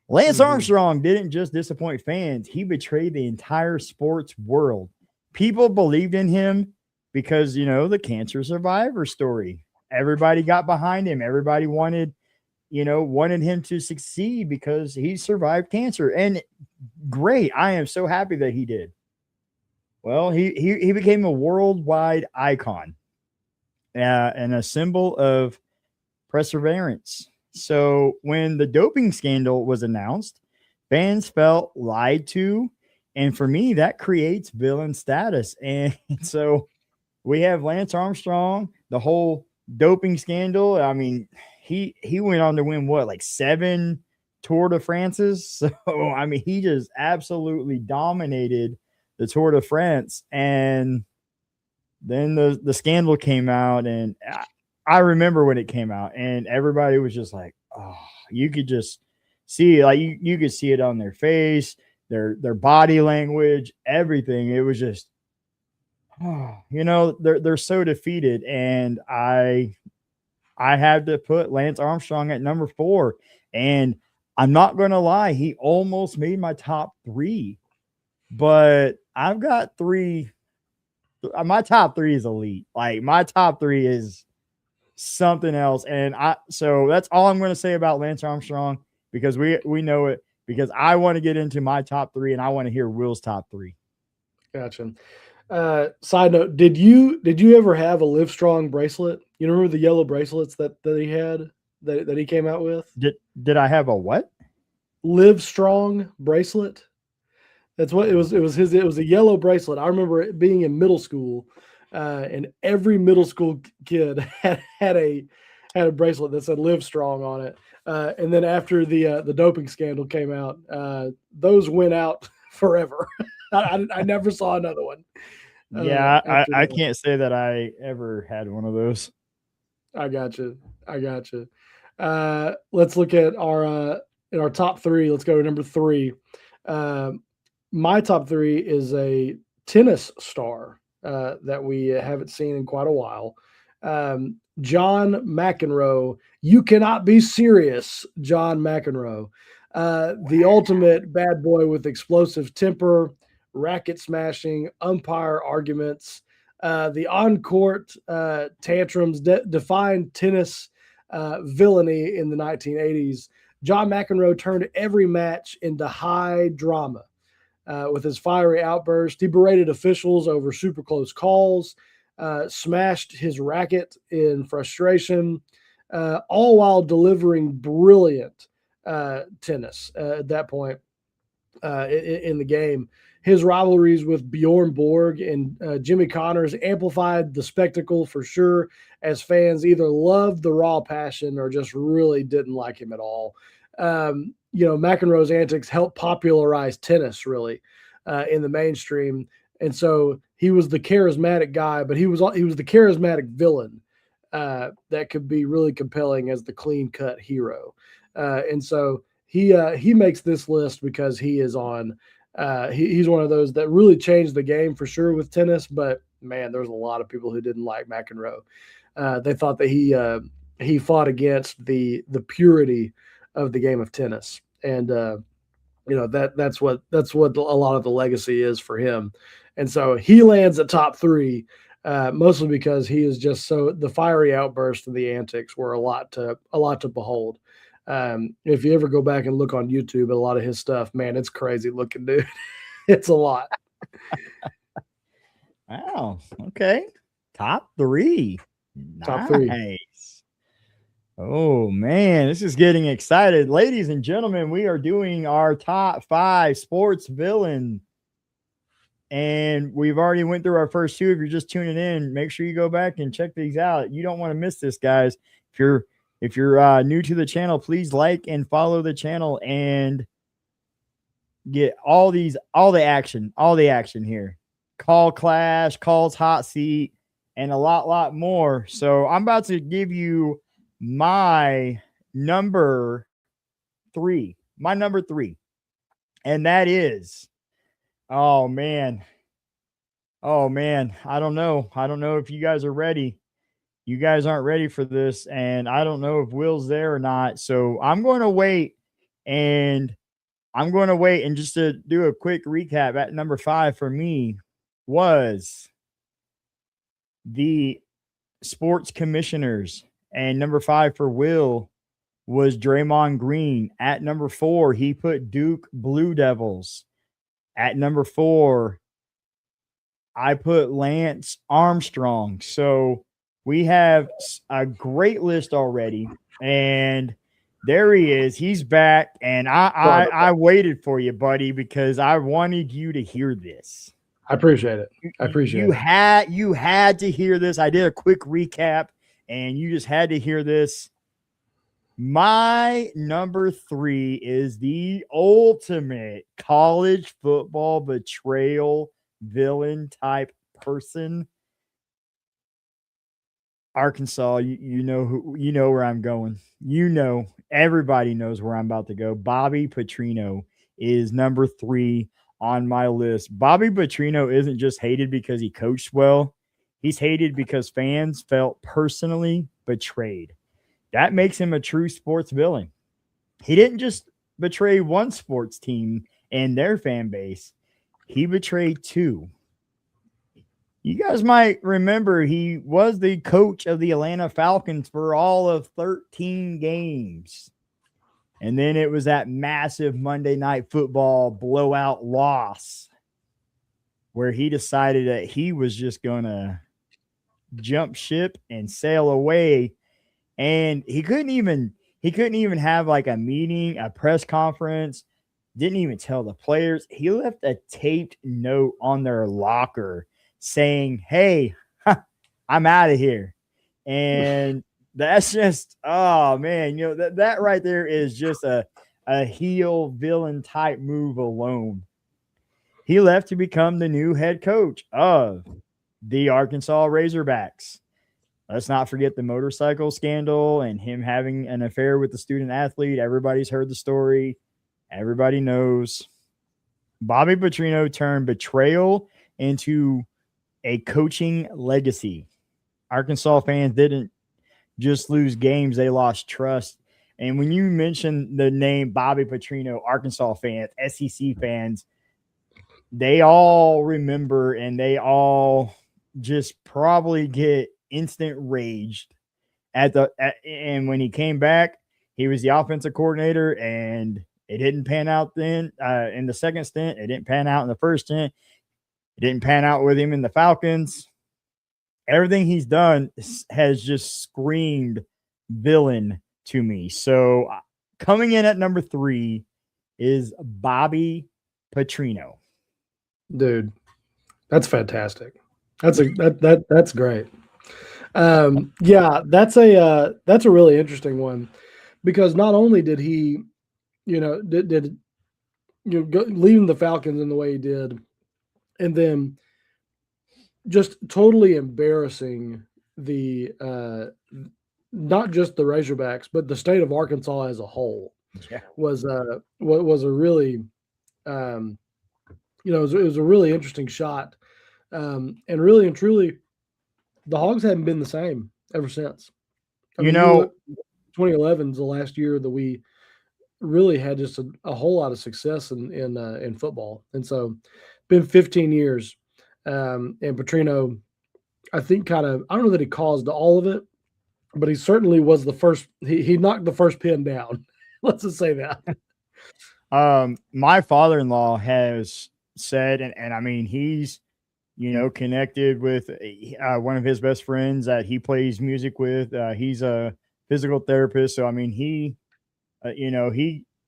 Lance Armstrong didn't just disappoint fans, he betrayed the entire sports world. People believed in him because, the cancer survivor story. Everybody got behind him. Everybody wanted him to succeed because he survived cancer. And great. I am so happy that he did. Well, he became a worldwide icon and a symbol of perseverance. So when the doping scandal was announced, fans felt lied to. And for me, that creates villain status. And so we have Lance Armstrong, the whole doping scandal. I mean, he went on to win what, like 7 Tour de France's. So I mean, he just absolutely dominated the Tour de France. And then the scandal came out, and I remember when it came out, and everybody was just like, oh, you could just see, like you could see it on their face, their body language, everything. It was just, they're so defeated. And I had to put Lance Armstrong at number 4. And I'm not going to lie, he almost made my top 3, but I've got 3. My top 3 is elite. Like my top 3 is something else. And so that's all I'm going to say about Lance Armstrong because we know it, because I want to get into my top 3 and I want to hear Will's top 3. Gotcha. Side note, did you ever have a Live Strong bracelet? You remember the yellow bracelets that he had that he came out with? Did I have a what? Live Strong bracelet. That's what it was. It was a yellow bracelet. I remember it being in middle school, and every middle school kid had a bracelet that said "Live Strong" on it. And then after the doping scandal came out, those went out forever. I never saw another one. Yeah, I can't say that I ever had one of those. I gotcha. Let's look at in our top 3. Let's go to number 3. My top 3 is a tennis star that we haven't seen in quite a while. John McEnroe. You cannot be serious, John McEnroe. The ultimate bad boy with explosive temper, racket smashing, umpire arguments, the on-court tantrums defined tennis villainy in the 1980s. John McEnroe turned every match into high drama. With his fiery outburst, he berated officials over super close calls, smashed his racket in frustration, all while delivering brilliant tennis at that point in the game. His rivalries with Bjorn Borg and Jimmy Connors amplified the spectacle for sure, as fans either loved the raw passion or just really didn't like him at all. McEnroe's antics helped popularize tennis really in the mainstream. And so he was the charismatic guy, but he was the charismatic villain that could be really compelling as the clean cut hero. And so he makes this list because he is on, he's one of those that really changed the game for sure with tennis, but man, there's a lot of people who didn't like McEnroe. They thought that he fought against the purity of the game of tennis. And, that's what a lot of the legacy is for him. And so he lands at top 3. mostly because he is just the fiery outbursts and the antics were a lot to behold. If you ever go back and look on YouTube at a lot of his stuff, man, it's crazy looking, dude. It's a lot. Wow. Okay. Top 3. Top 3. Nice. Oh man, this is getting excited. Ladies and gentlemen, we are doing our top 5 sports villain. And we've already went through our first 2. If you're just tuning in, make sure you go back and check these out. You don't want to miss this, guys. If you're new to the channel, please like and follow the channel and get all the action here. Coll Clash, Coll's Hot Seat, and a lot more. So I'm about to give you my number 3. My number 3. And that is, oh man. I don't know if you guys are ready. You guys aren't ready for this, and I don't know if Will's there or not. So I'm going to wait and just to do a quick recap. At number 5 for me was the sports commissioners, and number 5 for Will was Draymond Green. At number 4, he put Duke Blue Devils. At number 4, I put Lance Armstrong. So we have a great list already, and there he is. He's back, and I waited for you, buddy, because I wanted you to hear this. I appreciate it. You had to hear this. I did a quick recap, and you just had to hear this. My number 3 is the ultimate college football betrayal villain type person. Arkansas, you know where I'm going. Everybody knows where I'm about to go. Bobby Petrino is number 3 on my list. Bobby Petrino isn't just hated because he coached well. He's hated because fans felt personally betrayed. That makes him a true sports villain. He didn't just betray one sports team and their fan base. He betrayed 2. You guys might remember he was the coach of the Atlanta Falcons for all of 13 games. And then it was that massive Monday Night Football blowout loss where he decided that he was just going to jump ship and sail away. And he couldn't even have like a meeting, a press conference, didn't even tell the players. He left a taped note on their locker saying, "Hey, I'm out of here." And that's just, oh man, that right there is just a heel villain type move alone. He left to become the new head coach of the Arkansas Razorbacks. Let's not forget the motorcycle scandal and him having an affair with the student athlete. Everybody's heard the story. Everybody knows. Bobby Petrino turned betrayal into a coaching legacy. Arkansas fans didn't just lose games, they lost trust. And when you mention the name Bobby Petrino, Arkansas fans, SEC fans, they all remember and they all just probably get instant raged and when he came back, he was the offensive coordinator, and it didn't pan out then in the second stint. It didn't pan out in the first stint. It didn't pan out with him in the Falcons. Everything he's done has just screamed villain to me. So coming in at number 3 is Bobby Petrino. Dude, that's fantastic. That's great. Yeah, that's a really interesting one, because not only did he, leaving the Falcons in the way he did, and then just totally embarrassing the not just the Razorbacks, but the state of Arkansas as a whole. Yeah. was a really it was a really interesting shot, and really and truly, the Hogs haven't been the same ever since. 2011 is the last year that we really had just a whole lot of success in football, and so been 15 years. And Petrino I think I don't know that he caused all of it, but he certainly was the first. He knocked the first pin down. Let's just say that. My father-in-law has said, and I mean, he's, connected with one of his best friends that he plays music with. He's a physical therapist. So, I mean, he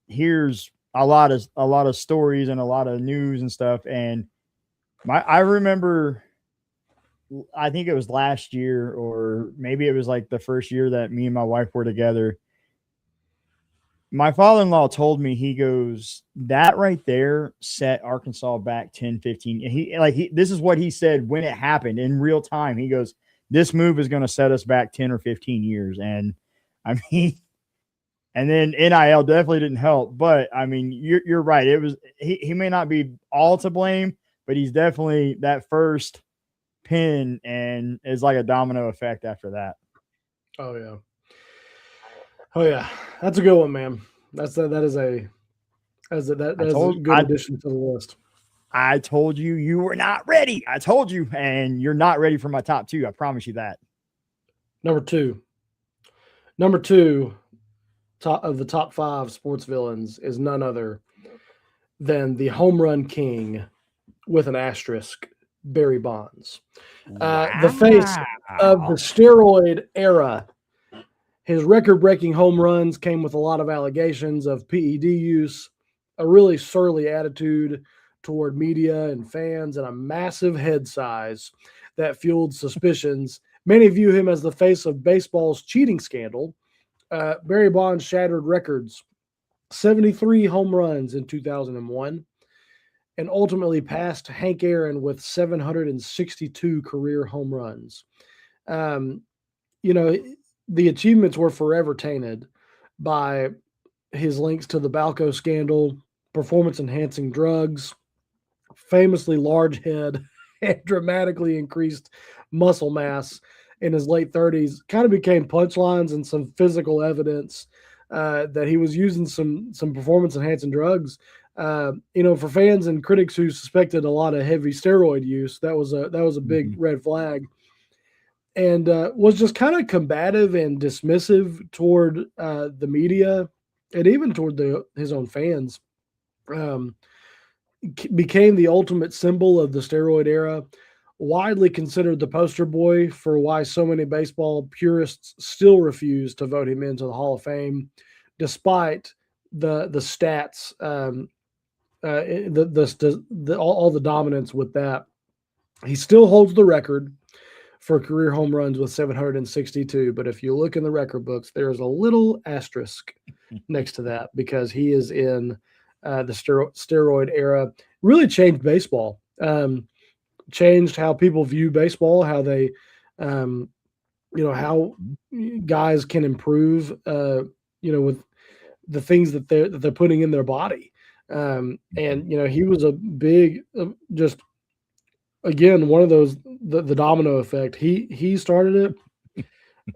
hears a lot of stories and a lot of news and stuff. And I remember, I think it was last year, or maybe it was like the first year that me and my wife were together. My father-in-law told me, he goes, that right there set Arkansas back 10, 15. This is what he said when it happened in real time. He goes, this move is going to set us back 10 or 15 years. And I mean, and then NIL definitely didn't help, but I mean, you're right. It was, he may not be all to blame, but he's definitely that first pin, and is like a domino effect after that. Oh yeah. Oh yeah, that's a good one, man. That is a good addition to the list. I told you were not ready. I told you, and you're not ready for my top two. I promise you that. Number two, top of the top 5 sports villains is none other than the home run king with an asterisk, Barry Bonds, the face of the steroid era. His record-breaking home runs came with a lot of allegations of PED use, a really surly attitude toward media and fans, and a massive head size that fueled suspicions. Many view him as the face of baseball's cheating scandal. Barry Bonds shattered records, 73 home runs in 2001, and ultimately passed Hank Aaron with 762 career home runs. The achievements were forever tainted by his links to the Balco scandal, performance-enhancing drugs, famously large head, and dramatically increased muscle mass in his late 30s. Kind of became punchlines and some physical evidence that he was using some performance-enhancing drugs. For fans and critics who suspected a lot of heavy steroid use, that was a big red flag. And was just kind of combative and dismissive toward the media and even toward his own fans. Became the ultimate symbol of the steroid era, widely considered the poster boy for why so many baseball purists still refuse to vote him into the Hall of Fame, despite the stats, all the dominance with that. He still holds the record for career home runs with 762. But if you look in the record books, there's a little asterisk next to that because he is in the steroid era. Really changed baseball, changed how people view baseball, how they, how guys can improve, with the things that they're putting in their body. He was a big, just, again, one of those, the domino effect. He started it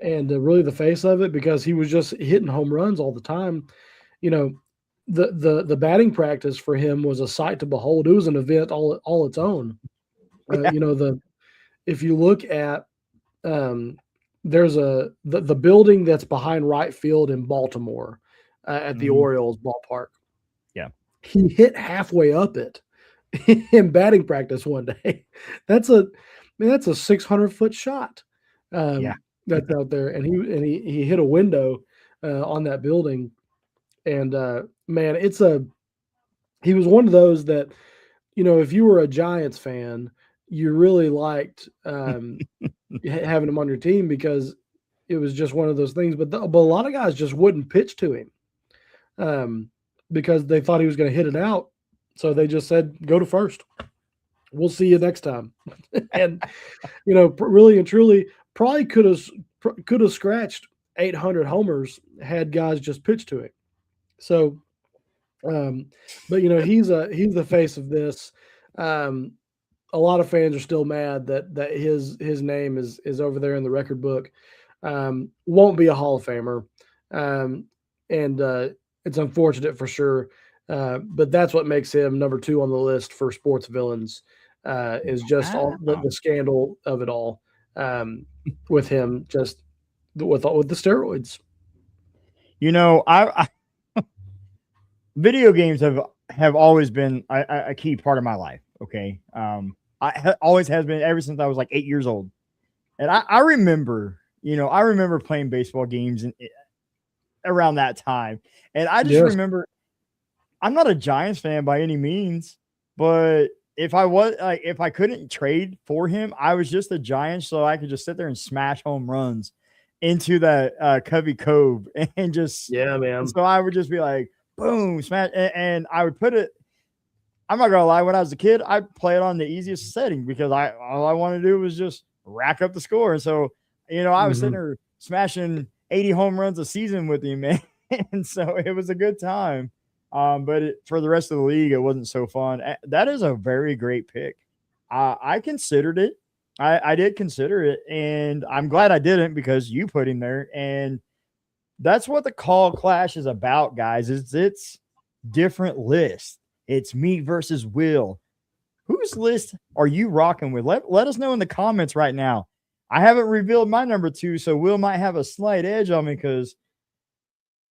and really the face of it because he was just hitting home runs all the time. The batting practice for him was a sight to behold. It was an event all its own. If you look at there's the building that's behind right field in Baltimore at the Orioles ballpark. Yeah, he hit halfway up it in batting practice one day. That's a 600-foot shot. That's out there, and he hit a window on that building, and he was one of those that, if you were a Giants fan, you really liked having him on your team because it was just one of those things. But a lot of guys just wouldn't pitch to him because they thought he was going to hit it out. So they just said, go to first. We'll see you next time. And, really and truly probably could have scratched 800 homers had guys just pitched to him. So, but he's the face of this. A lot of fans are still mad that his name is over there in the record book. Won't be a Hall of Famer. And it's unfortunate for sure. But that's what makes him number 2 on the list for sports villains, is just all the scandal of it all. with him just with the steroids. You know, video games have always been a key part of my life. Okay, always has been ever since I was like 8 years old, and I remember, I remember playing baseball games around that time, and I just Yes. remember I'm not a Giants fan by any means, but if I couldn't trade for him, I was just a Giants, so I could just sit there and smash home runs into that Covey Cove and just Yeah, man. so I would just be like, boom, smash, and I would put it. I'm not gonna lie, when I was a kid, I'd play it on the easiest setting because all I wanted to do was just rack up the score. And so, I was sitting there smashing 80 home runs a season with him, man. And so it was a good time. But for the rest of the league, it wasn't so fun. That is a very great pick. I considered it. I did consider it, and I'm glad I didn't because you put him there. And that's what the Coll Clash is about, guys. It's different lists. It's me versus Will. Whose list are you rocking with? Let us know in the comments right now. I haven't revealed my number 2, so Will might have a slight edge on me because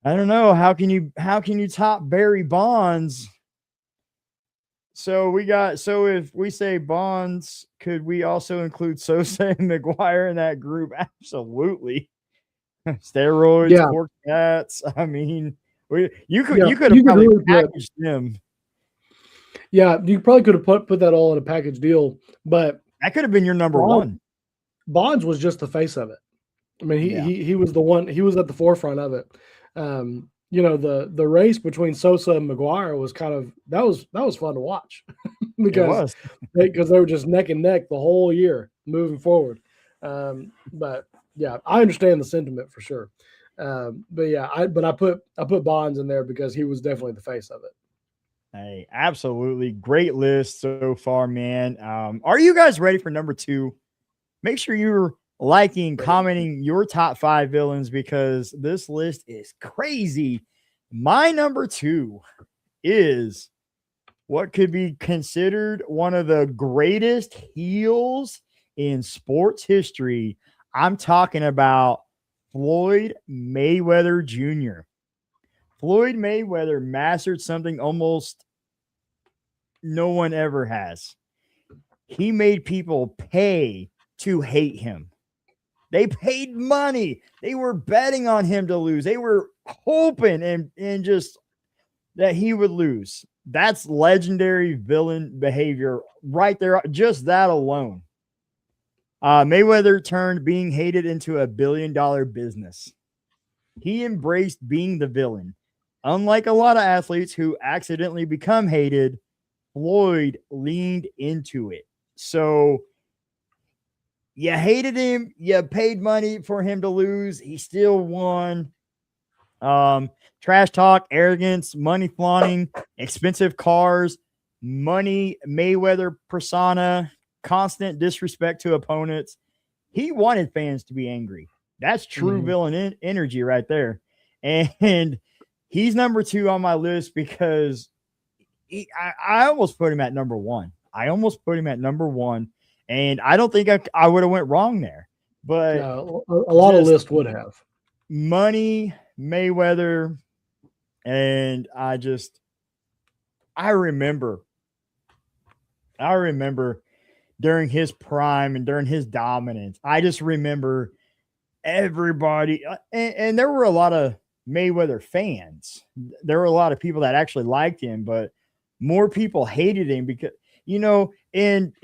I don't know. How can you top Barry Bonds? So if we say Bonds, could we also include Sosa and McGuire in that group? Absolutely. Steroids, Yeah. pork cats. I mean, you could Yeah, have you could probably really put- packaged them. Yeah, you probably could have put that all in a package deal, but That could have been your number Bonds- 1. Bonds was just the face of it. I mean, he was the one. He was at the forefront of it. The race between Sosa and McGuire was kind of that was fun to watch because they were just neck and neck the whole year moving forward. But yeah, I understand the sentiment for sure. But yeah, I put Bonds in there because he was definitely the face of it. Hey, absolutely great list so far, man. Are you guys ready for number 2? Make sure you're liking, commenting your top 5 villains because this list is crazy. My number 2 is what could be considered one of the greatest heels in sports history. I'm talking about Floyd Mayweather Jr. Floyd Mayweather mastered something almost no one ever has. He made people pay to hate him. They paid money. They were betting on him to lose. They were hoping and just that he would lose. That's legendary villain behavior right there. Just that alone. Mayweather turned being hated into $1 billion business. He embraced being the villain. Unlike a lot of athletes who accidentally become hated, Floyd leaned into it. So you hated him, you paid money for him to lose. He still won. Trash talk, arrogance, money flaunting, expensive cars, money, Mayweather persona, constant disrespect to opponents. He wanted fans to be angry. That's true villain energy right there. And he's number 2 on my list because I almost put him at number 1. And I don't think I would have went wrong there. But a lot of lists would have. Money, Mayweather, and I remember during his prime and during his dominance, I just remember everybody, and there were a lot of Mayweather fans. There were a lot of people that actually liked him, but more people hated him because, and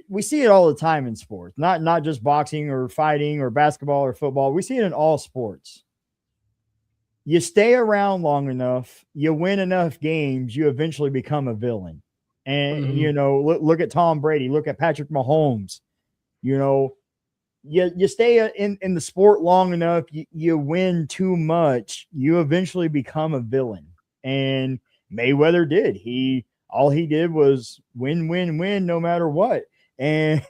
we see it all the time in sports, not just boxing or fighting or basketball or football. We see it in all sports. You stay around long enough, you win enough games, you eventually become a villain. And, look at Tom Brady, look at Patrick Mahomes. You stay in the sport long enough, you win too much, you eventually become a villain. And Mayweather did. All he did was win, win, win, no matter what. And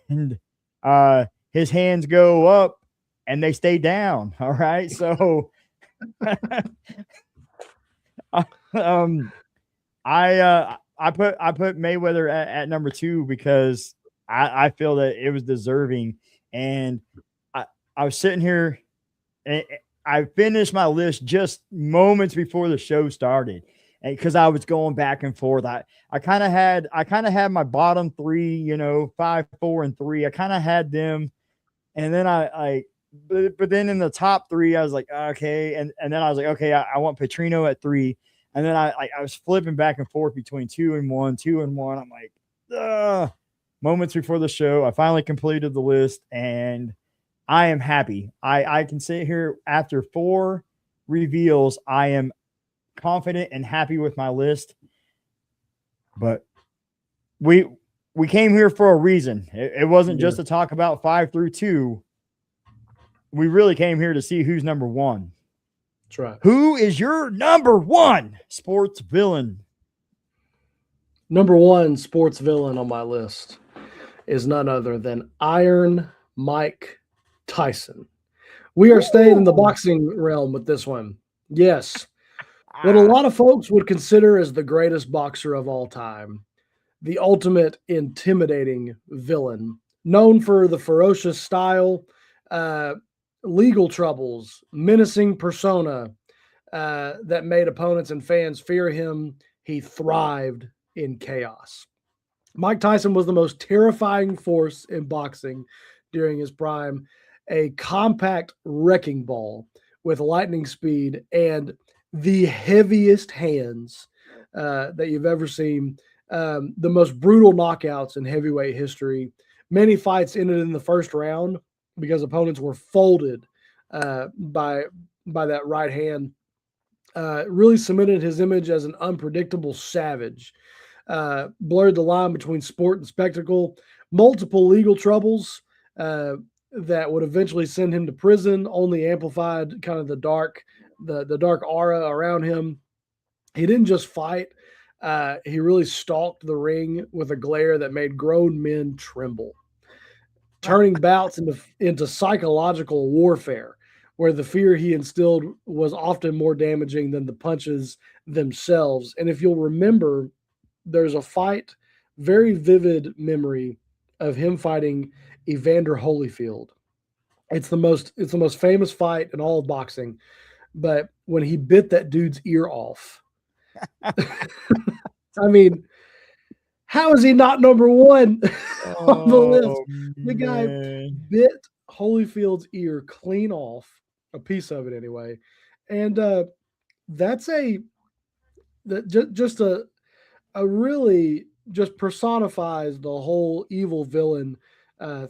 his hands go up and they stay down. All right. So I put Mayweather at number 2 because I feel that it was deserving. And I was sitting here and I finished my list just moments before the show started. And because I was going back and forth, I kind of had my bottom three, 5, 4, and 3. I kind of had them, and then but then in the top three, I was like, okay, and then I was like, okay, I want Petrino at 3, and then I was flipping back and forth between 2 and 1, 2 and 1. I'm like, ugh. Moments before the show, I finally completed the list, and I am happy. I can sit here after 4 reveals. I am confident and happy with my list. But we came here for a reason. It wasn't just to talk about 5 through 2. We really came here to see who's number 1. That's right. Who is your number 1 sports villain? Number 1 sports villain on my list is none other than Iron Mike Tyson. We are staying in the boxing realm with this one. Yes. What a lot of folks would consider as the greatest boxer of all time, the ultimate intimidating villain, known for the ferocious style, legal troubles, menacing persona that made opponents and fans fear him. He thrived in chaos. Mike Tyson was the most terrifying force in boxing during his prime, a compact wrecking ball with lightning speed and the heaviest hands that you've ever seen, the most brutal knockouts in heavyweight history. Many fights ended in the first round because opponents were folded by that right hand. Really cemented his image as an unpredictable savage. Blurred the line between sport and spectacle. Multiple legal troubles that would eventually send him to prison, only amplified kind of the dark aura around him. He didn't just fight. He really stalked the ring with a glare that made grown men tremble, turning bouts into psychological warfare, where the fear he instilled was often more damaging than the punches themselves. And if you'll remember, there's a fight, very vivid memory of him fighting Evander Holyfield. It's the most famous fight in all of boxing. But when he bit that dude's ear off, I mean, how is he not number 1 on the list? The guy bit Holyfield's ear clean off, a piece of it anyway, and that's just a really just personifies the whole evil villain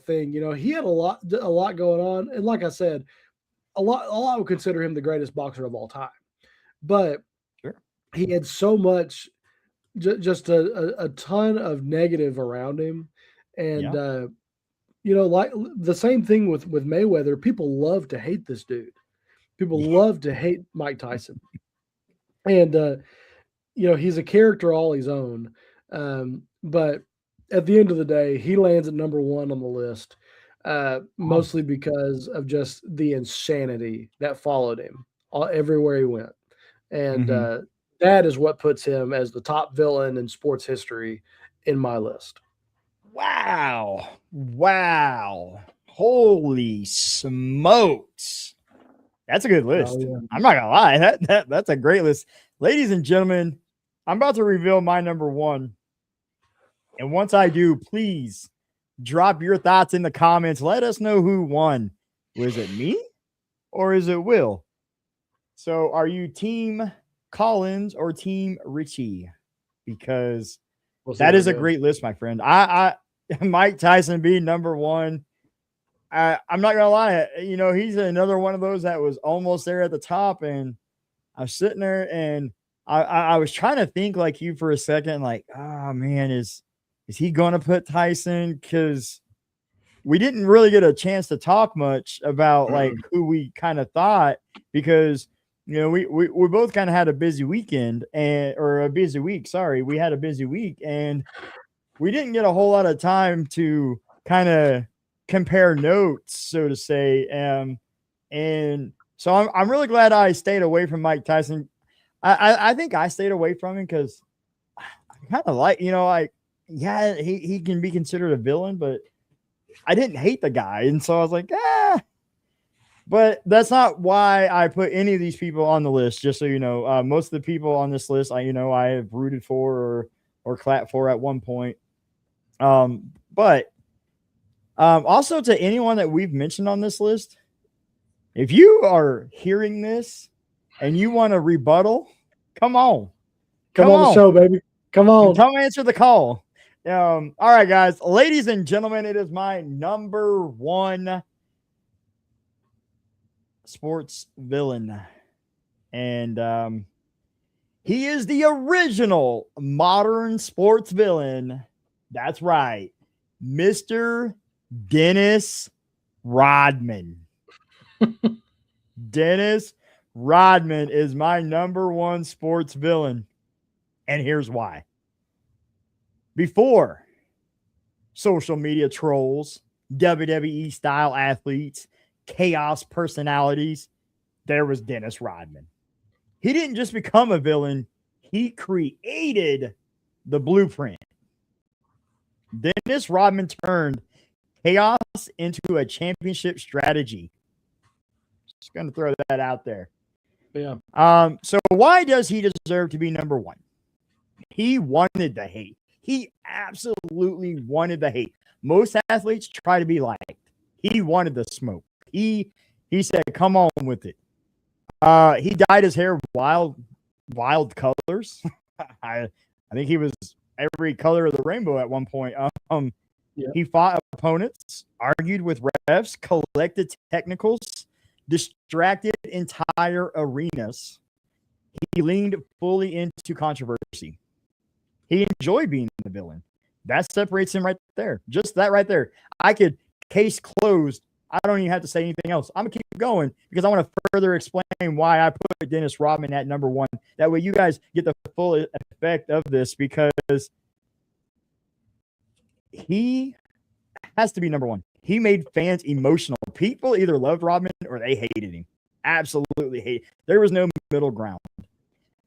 thing. He had a lot going on, and like I said, a lot would consider him the greatest boxer of all time, but sure, he had so much, just a ton of negative around him, and like the same thing with Mayweather. People love to hate this dude. People love to hate Mike Tyson, and he's a character all his own. But at the end of the day, he lands at number 1 on the list. Mostly because of just the insanity that followed him everywhere he went. And that is what puts him as the top villain in sports history in my list. Wow. Holy smokes. That's a good list. Oh, yeah. I'm not going to lie. That's a great list. Ladies and gentlemen, I'm about to reveal my number 1. And once I do, please drop your thoughts in the comments. Let us know who won. Was it me or is it Will? So are you team Collins or team Richey? Because that is a great list, my friend. I Mike Tyson being number 1. I'm not gonna lie, he's another one of those that was almost there at the top, and I was sitting there and I was trying to think like you for a second, like, oh man, is he going to put Tyson? Because we didn't really get a chance to talk much about like who we kind of thought, because we both kind of had a busy weekend or a busy week. Sorry, we had a busy week and we didn't get a whole lot of time to kind of compare notes, so to say. And so I'm really glad I stayed away from Mike Tyson. I think I stayed away from him because I kind of like, he can be considered a villain, but I didn't hate the guy. And so I was like, but that's not why I put any of these people on the list. Just so you know, most of the people on this list, I have rooted for or clapped for at one point. But also to anyone that we've mentioned on this list, if you are hearing this and you want a rebuttal, come on the show, baby. Come on. Come answer the call. All right, guys, ladies and gentlemen, it is my number one sports villain, and he is the original modern sports villain. That's right, Mr. Dennis Rodman. Dennis Rodman is my number one sports villain, and here's why. Before social media trolls, WWE style athletes, chaos personalities, there was Dennis Rodman. He didn't just become a villain, he created the blueprint. Dennis Rodman turned chaos into a championship strategy. Just going to throw that out there. Yeah. So why does he deserve to be number one? He wanted the hate. He absolutely wanted the hate. Most athletes try to be liked. He wanted the smoke. He said, "Come on with it." He dyed his hair wild colors. I think he was every color of the rainbow at one point. He fought opponents, argued with refs, collected technicals, distracted entire arenas. He leaned fully into controversy. He enjoyed being the villain. That separates him right there. Just that right there. I could case closed. I don't even have to say anything else. I'm going to keep going because I want to further explain why I put Dennis Rodman at number one. That way you guys get the full effect of this, because he has to be number one. He made fans emotional. People either loved Rodman or they hated him. Absolutely hate. There was no middle ground.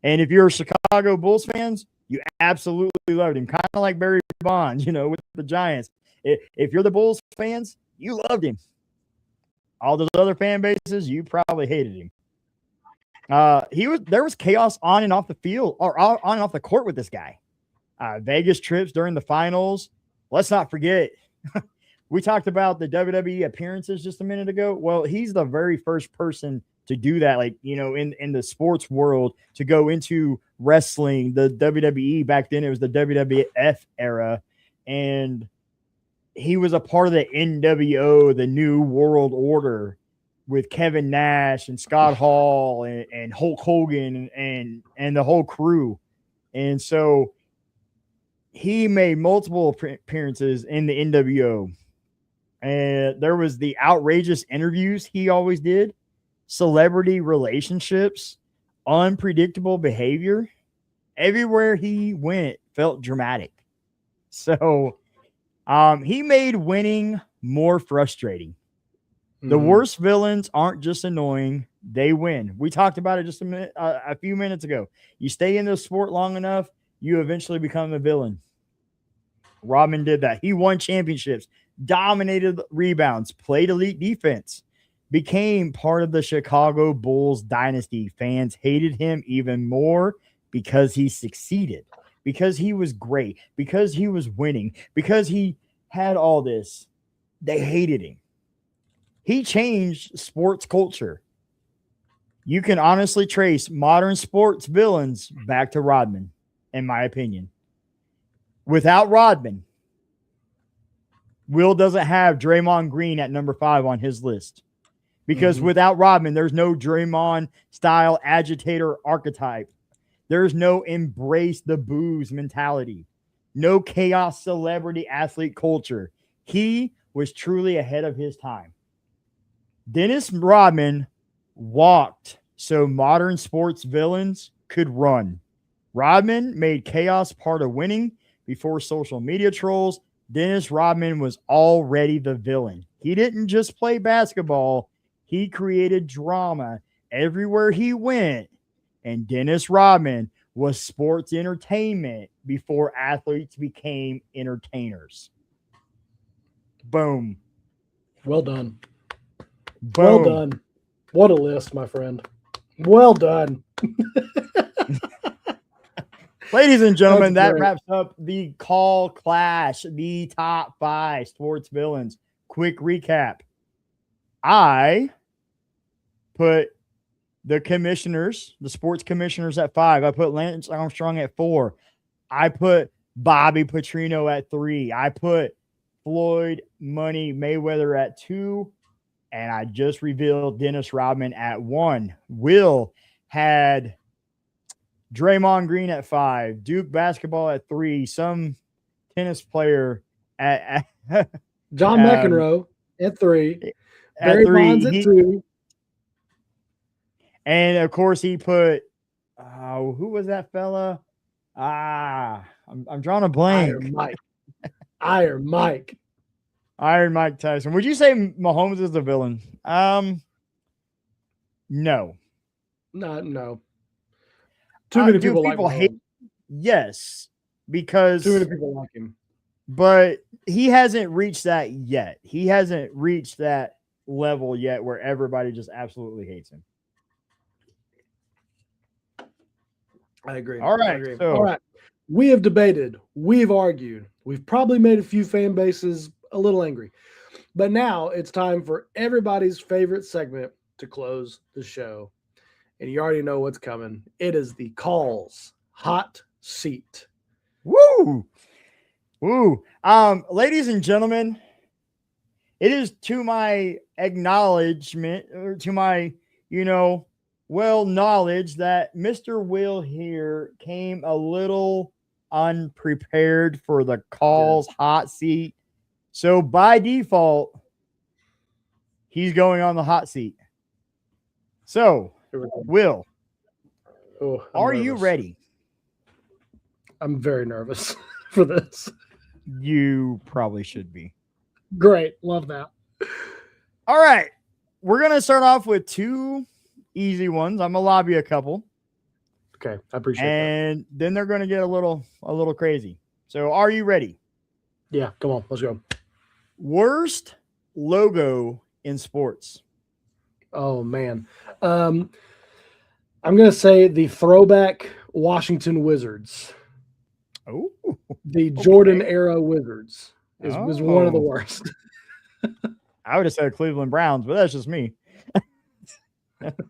And if you're Chicago Bulls fans, you absolutely loved him. Kind of like Barry Bonds, with the Giants. If you're the Bulls fans, you loved him. All those other fan bases, you probably hated him. There was chaos on and off the field, or on and off the court with this guy. Vegas trips during the finals. Let's not forget, we talked about the WWE appearances just a minute ago. Well, he's the very first person to do that, in the sports world, to go into wrestling. The WWE back then, it was the WWF era, and he was a part of the NWO, the New World Order, with Kevin Nash and Scott Hall and Hulk Hogan and the whole crew. And so he made multiple appearances in the NWO. And there was the outrageous interviews he always did, celebrity relationships, unpredictable behavior. Everywhere he went felt dramatic. So he made winning more frustrating. The worst villains aren't just annoying, they win. We talked about it just a few minutes ago. You stay in the sport long enough, you eventually become a villain. Rodman did that. He won championships, dominated rebounds, played elite defense, became part of the Chicago Bulls dynasty. Fans hated him even more because he succeeded, because he was great, because he was winning, because he had all this. They hated him. He changed sports culture. You can honestly trace modern sports villains back to Rodman, in my opinion. Without Rodman, Will doesn't have Draymond Green at number 5 on his list. Because without Rodman, there's no Draymond style agitator archetype. There's no embrace the booze mentality. No chaos celebrity athlete culture. He was truly ahead of his time. Dennis Rodman walked so modern sports villains could run. Rodman made chaos part of winning. Before social media trolls, Dennis Rodman was already the villain. He didn't just play basketball. He created drama everywhere he went. And Dennis Rodman was sports entertainment before athletes became entertainers. Boom. Well done. Boom. Well done. What a list, my friend. Well done. Ladies and gentlemen, That's that great. wraps up the Coll Clash, the top 5 sports villains. Quick recap. I put the commissioners, the sports commissioners at 5. I put Lance Armstrong at 4. I put Bobby Petrino at 3. I put Floyd Money Mayweather at 2. And I just revealed Dennis Rodman at 1. Will had Draymond Green at 5. Duke basketball at 3. Some tennis player at John McEnroe at 3. at Barry 3. Bonds at 2. And of course, he put who was that fella? I'm drawing a blank. Iron Mike. Iron Mike Tyson. Would you say Mahomes is the villain? No. No. Too many people like hate. Yes, because too many people like him. But he hasn't reached that yet. He hasn't reached that level yet where everybody just absolutely hates him. I agree. All right. All right. We have debated. We've argued. We've probably made a few fan bases a little angry. But now it's time for everybody's favorite segment to close the show. And you already know what's coming. It is the Coll's Hot Seat. Woo! Woo! Ladies and gentlemen, it is to my acknowledgement, or to my, knowledge that Mr. Will here came a little unprepared for the Coll's hot seat. So by default, he's going on the hot seat. So, Will, are you ready? I'm very nervous for this. You probably should be. Great. Love that. All right. We're going to start off with 2 easy ones. I'm going to lob you a couple. Okay. I appreciate that. And then they're going to get a little crazy. So are you ready? Yeah. Come on. Let's go. Worst logo in sports. Oh, man. I'm going to say the throwback Washington Wizards. Oh, the Jordan era Wizards was one of the worst. I would have said Cleveland Browns, but that's just me.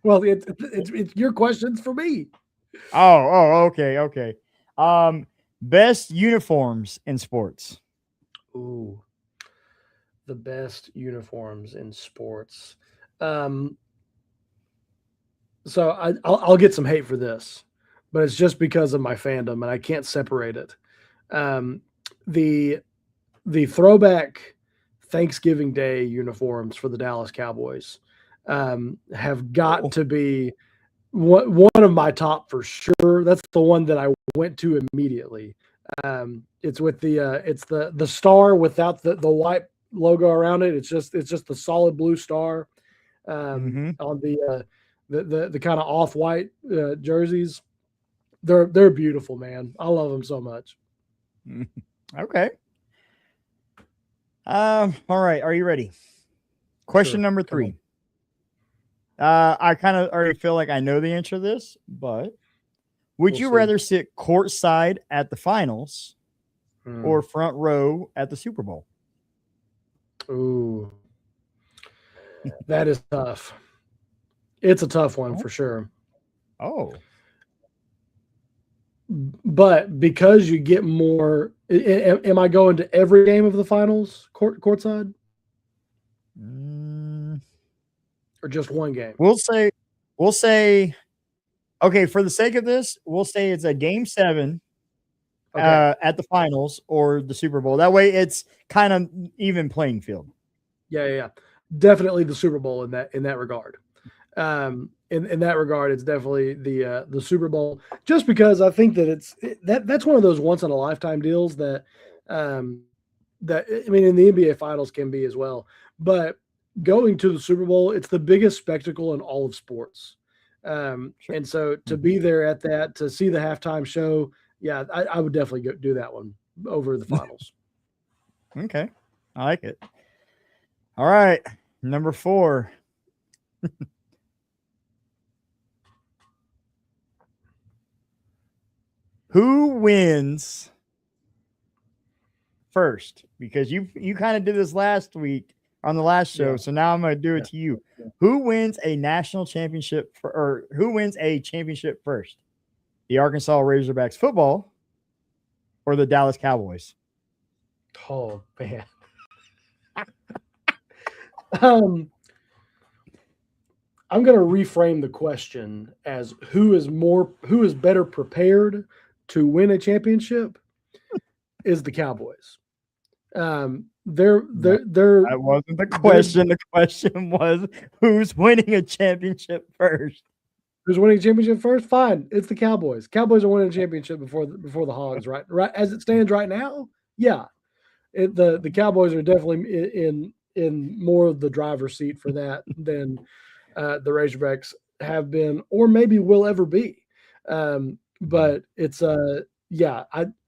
Well, it's your questions for me. Okay. Best uniforms in sports. Ooh, the best uniforms in sports. So I'll get some hate for this, but it's just because of my fandom and I can't separate it. The throwback Thanksgiving Day uniforms for the Dallas Cowboys have got to be one of my top for sure. That's the one that I went to immediately. It's with the star without the white logo around it. It's just the solid blue star on the kind of off-white jerseys. They're beautiful, man. I love them so much. Okay. All right. Are you ready? Question number 3. I kind of already feel like I know the answer to this, but would you rather sit courtside at the finals or front row at the Super Bowl? Ooh, that is tough. It's a tough one for sure. Oh. But because you get more, am I going to every game of the finals courtside? Or just one game? We'll say, okay, for the sake of this, we'll say it's a game 7 at the finals or the Super Bowl. That way it's kind of even playing field. Yeah. Definitely the Super Bowl in that regard. In that regard, it's definitely the Super Bowl, just because I think that that's one of those once in a lifetime deals that in the NBA finals can be as well, but going to the Super Bowl, it's the biggest spectacle in all of sports. Sure. And so to be there at that, to see the halftime show, yeah, I would definitely do that one over the finals. Okay. I like it. All right, number 4. Who wins first? Because you kind of did this last week on the last show, Yeah. so now I'm going to do it to you. Yeah. Who wins a national championship or who wins a championship first? The Arkansas Razorbacks football or the Dallas Cowboys? Oh man. I'm going to reframe the question as who is better prepared to win a championship is the Cowboys. They're That wasn't the question. The question was who's winning a championship first? Who's winning a championship first? Fine, it's the Cowboys. Cowboys are winning a championship before the Hogs, right? Right as it stands right now, yeah. The Cowboys are definitely in more of the driver's seat for that than the Razorbacks have been or maybe will ever be. But it's yeah,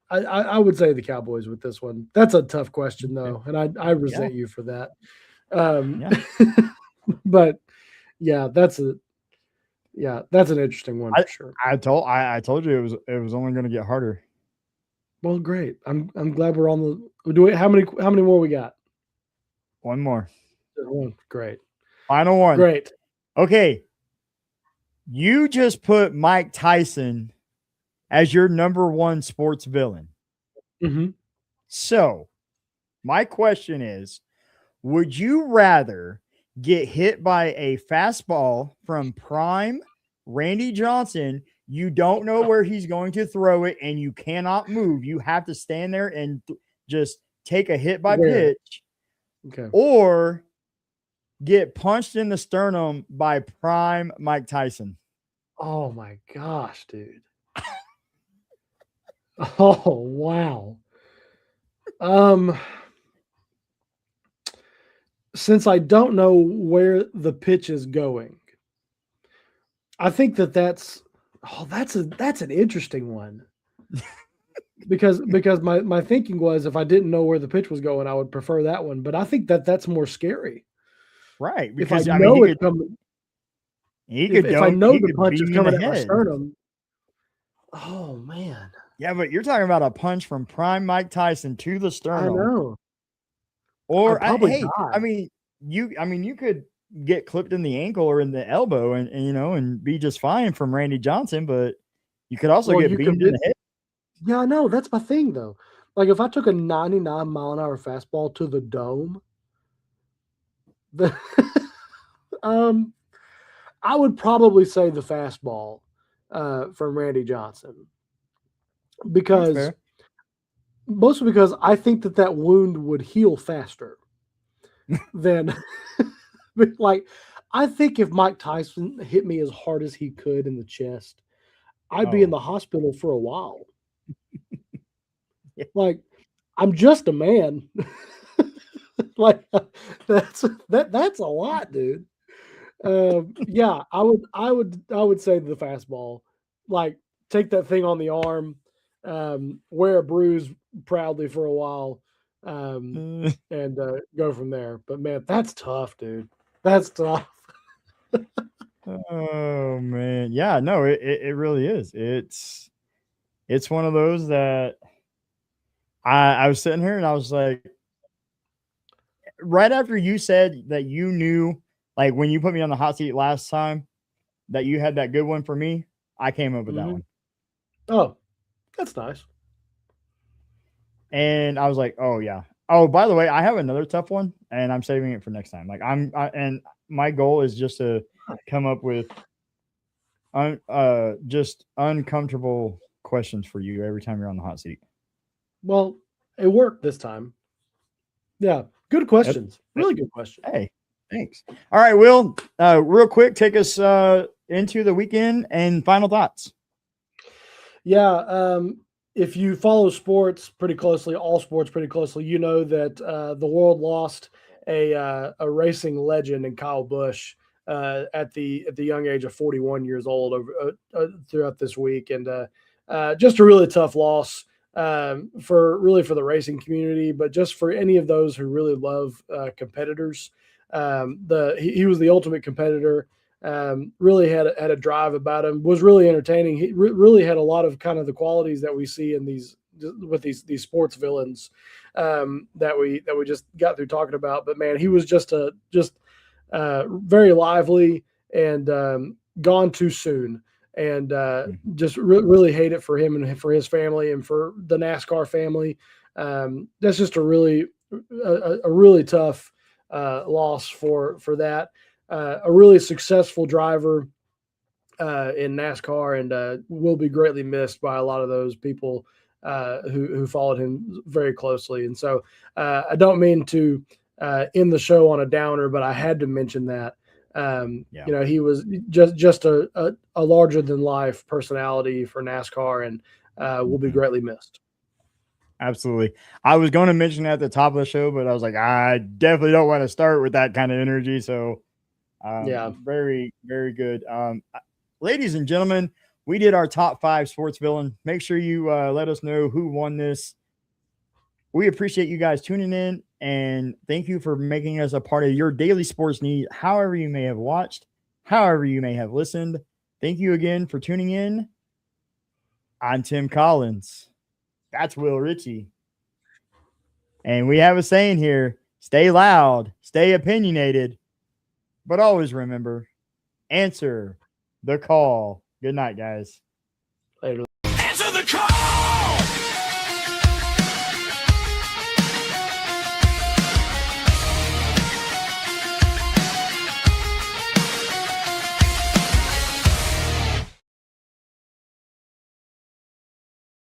I would say the Cowboys with this one. That's a tough question though, and I resent you for that. But yeah, that's an interesting one for sure. I told you it was only going to get harder. Well, great. I'm glad we're on the. How many more we got? One more. Great. Final one. Great. Okay. You just put Mike Tyson as your number 1 sports villain. Mm-hmm. So, my question is, would you rather get hit by a fastball from prime Randy Johnson? You don't know where he's going to throw it, and you cannot move. You have to stand there and just take a hit by pitch. Okay. Or get punched in the sternum by prime Mike Tyson. Oh my gosh, dude. Oh wow. Since I don't know where the pitch is going, I think that's an interesting one. because my thinking was if I didn't know where the pitch was going, I would prefer that one. But I think that's more scary. Right. Because if I know it's coming, if I know the punch is coming at my sternum. Oh man. Yeah, but you're talking about a punch from prime Mike Tyson to the sternum. I know. Or you could get clipped in the ankle or in the elbow and be just fine from Randy Johnson, but you could also get beamed in the head. Yeah, I know. That's my thing though. Like if I took a 99-mile-an-hour fastball to the dome, I would probably say the fastball from Randy Johnson. Mostly because I think that wound would heal faster than like I think if Mike Tyson hit me as hard as he could in the chest, I'd be in the hospital for a while. Like I'm just a man. Like that's a lot, dude. Yeah, I would say the fastball. Like take that thing on the arm, wear a bruise proudly for a while, and go from there. But man, that's tough, dude. That's tough. Oh man, yeah, no, it really is. It's one of those that I was sitting here and I was like, right after you said that you knew, like when you put me on the hot seat last time, that you had that good one for me, I came up with that one. Oh, that's nice. And I was like, oh yeah. Oh, by the way, I have another tough one, and I'm saving it for next time. Like and my goal is just to come up with just uncomfortable questions for you every time you're on the hot seat. Well, it worked this time. Yeah, good questions. Really good questions. Hey, thanks. All right, Will, real quick, take us into the weekend and final thoughts. Yeah, if you follow sports pretty closely, all sports pretty closely, you know that the world lost a racing legend in Kyle Busch at the young age of 41 years old throughout this week, and just a really tough loss for the racing community, but just for any of those who really love competitors. He was the ultimate competitor. Really had a drive about him. Was really entertaining. He really had a lot of kind of the qualities that we see in these sports villains that we just got through talking about. But man, he was just very lively and gone too soon. And just really hate it for him and for his family and for the NASCAR family. That's just a really tough loss for that. A really successful driver in NASCAR, and will be greatly missed by a lot of those people who followed him very closely. And so I don't mean to end the show on a downer, but I had to mention that. He was just a larger than life personality for NASCAR, and will be greatly missed. Absolutely. I was going to mention at the top of the show, but I was like, I definitely don't want to start with that kind of energy. So very, very good. Ladies and gentlemen, we did our top 5 sports villain. Make sure you let us know who won this. We appreciate you guys tuning in, and thank you for making us a part of your daily sports need, however you may have watched, however you may have listened. Thank you again for tuning in. I'm Tim Collins. That's Will Richey. And we have a saying here: stay loud, stay opinionated, but always remember, answer the call. Good night, guys. Later.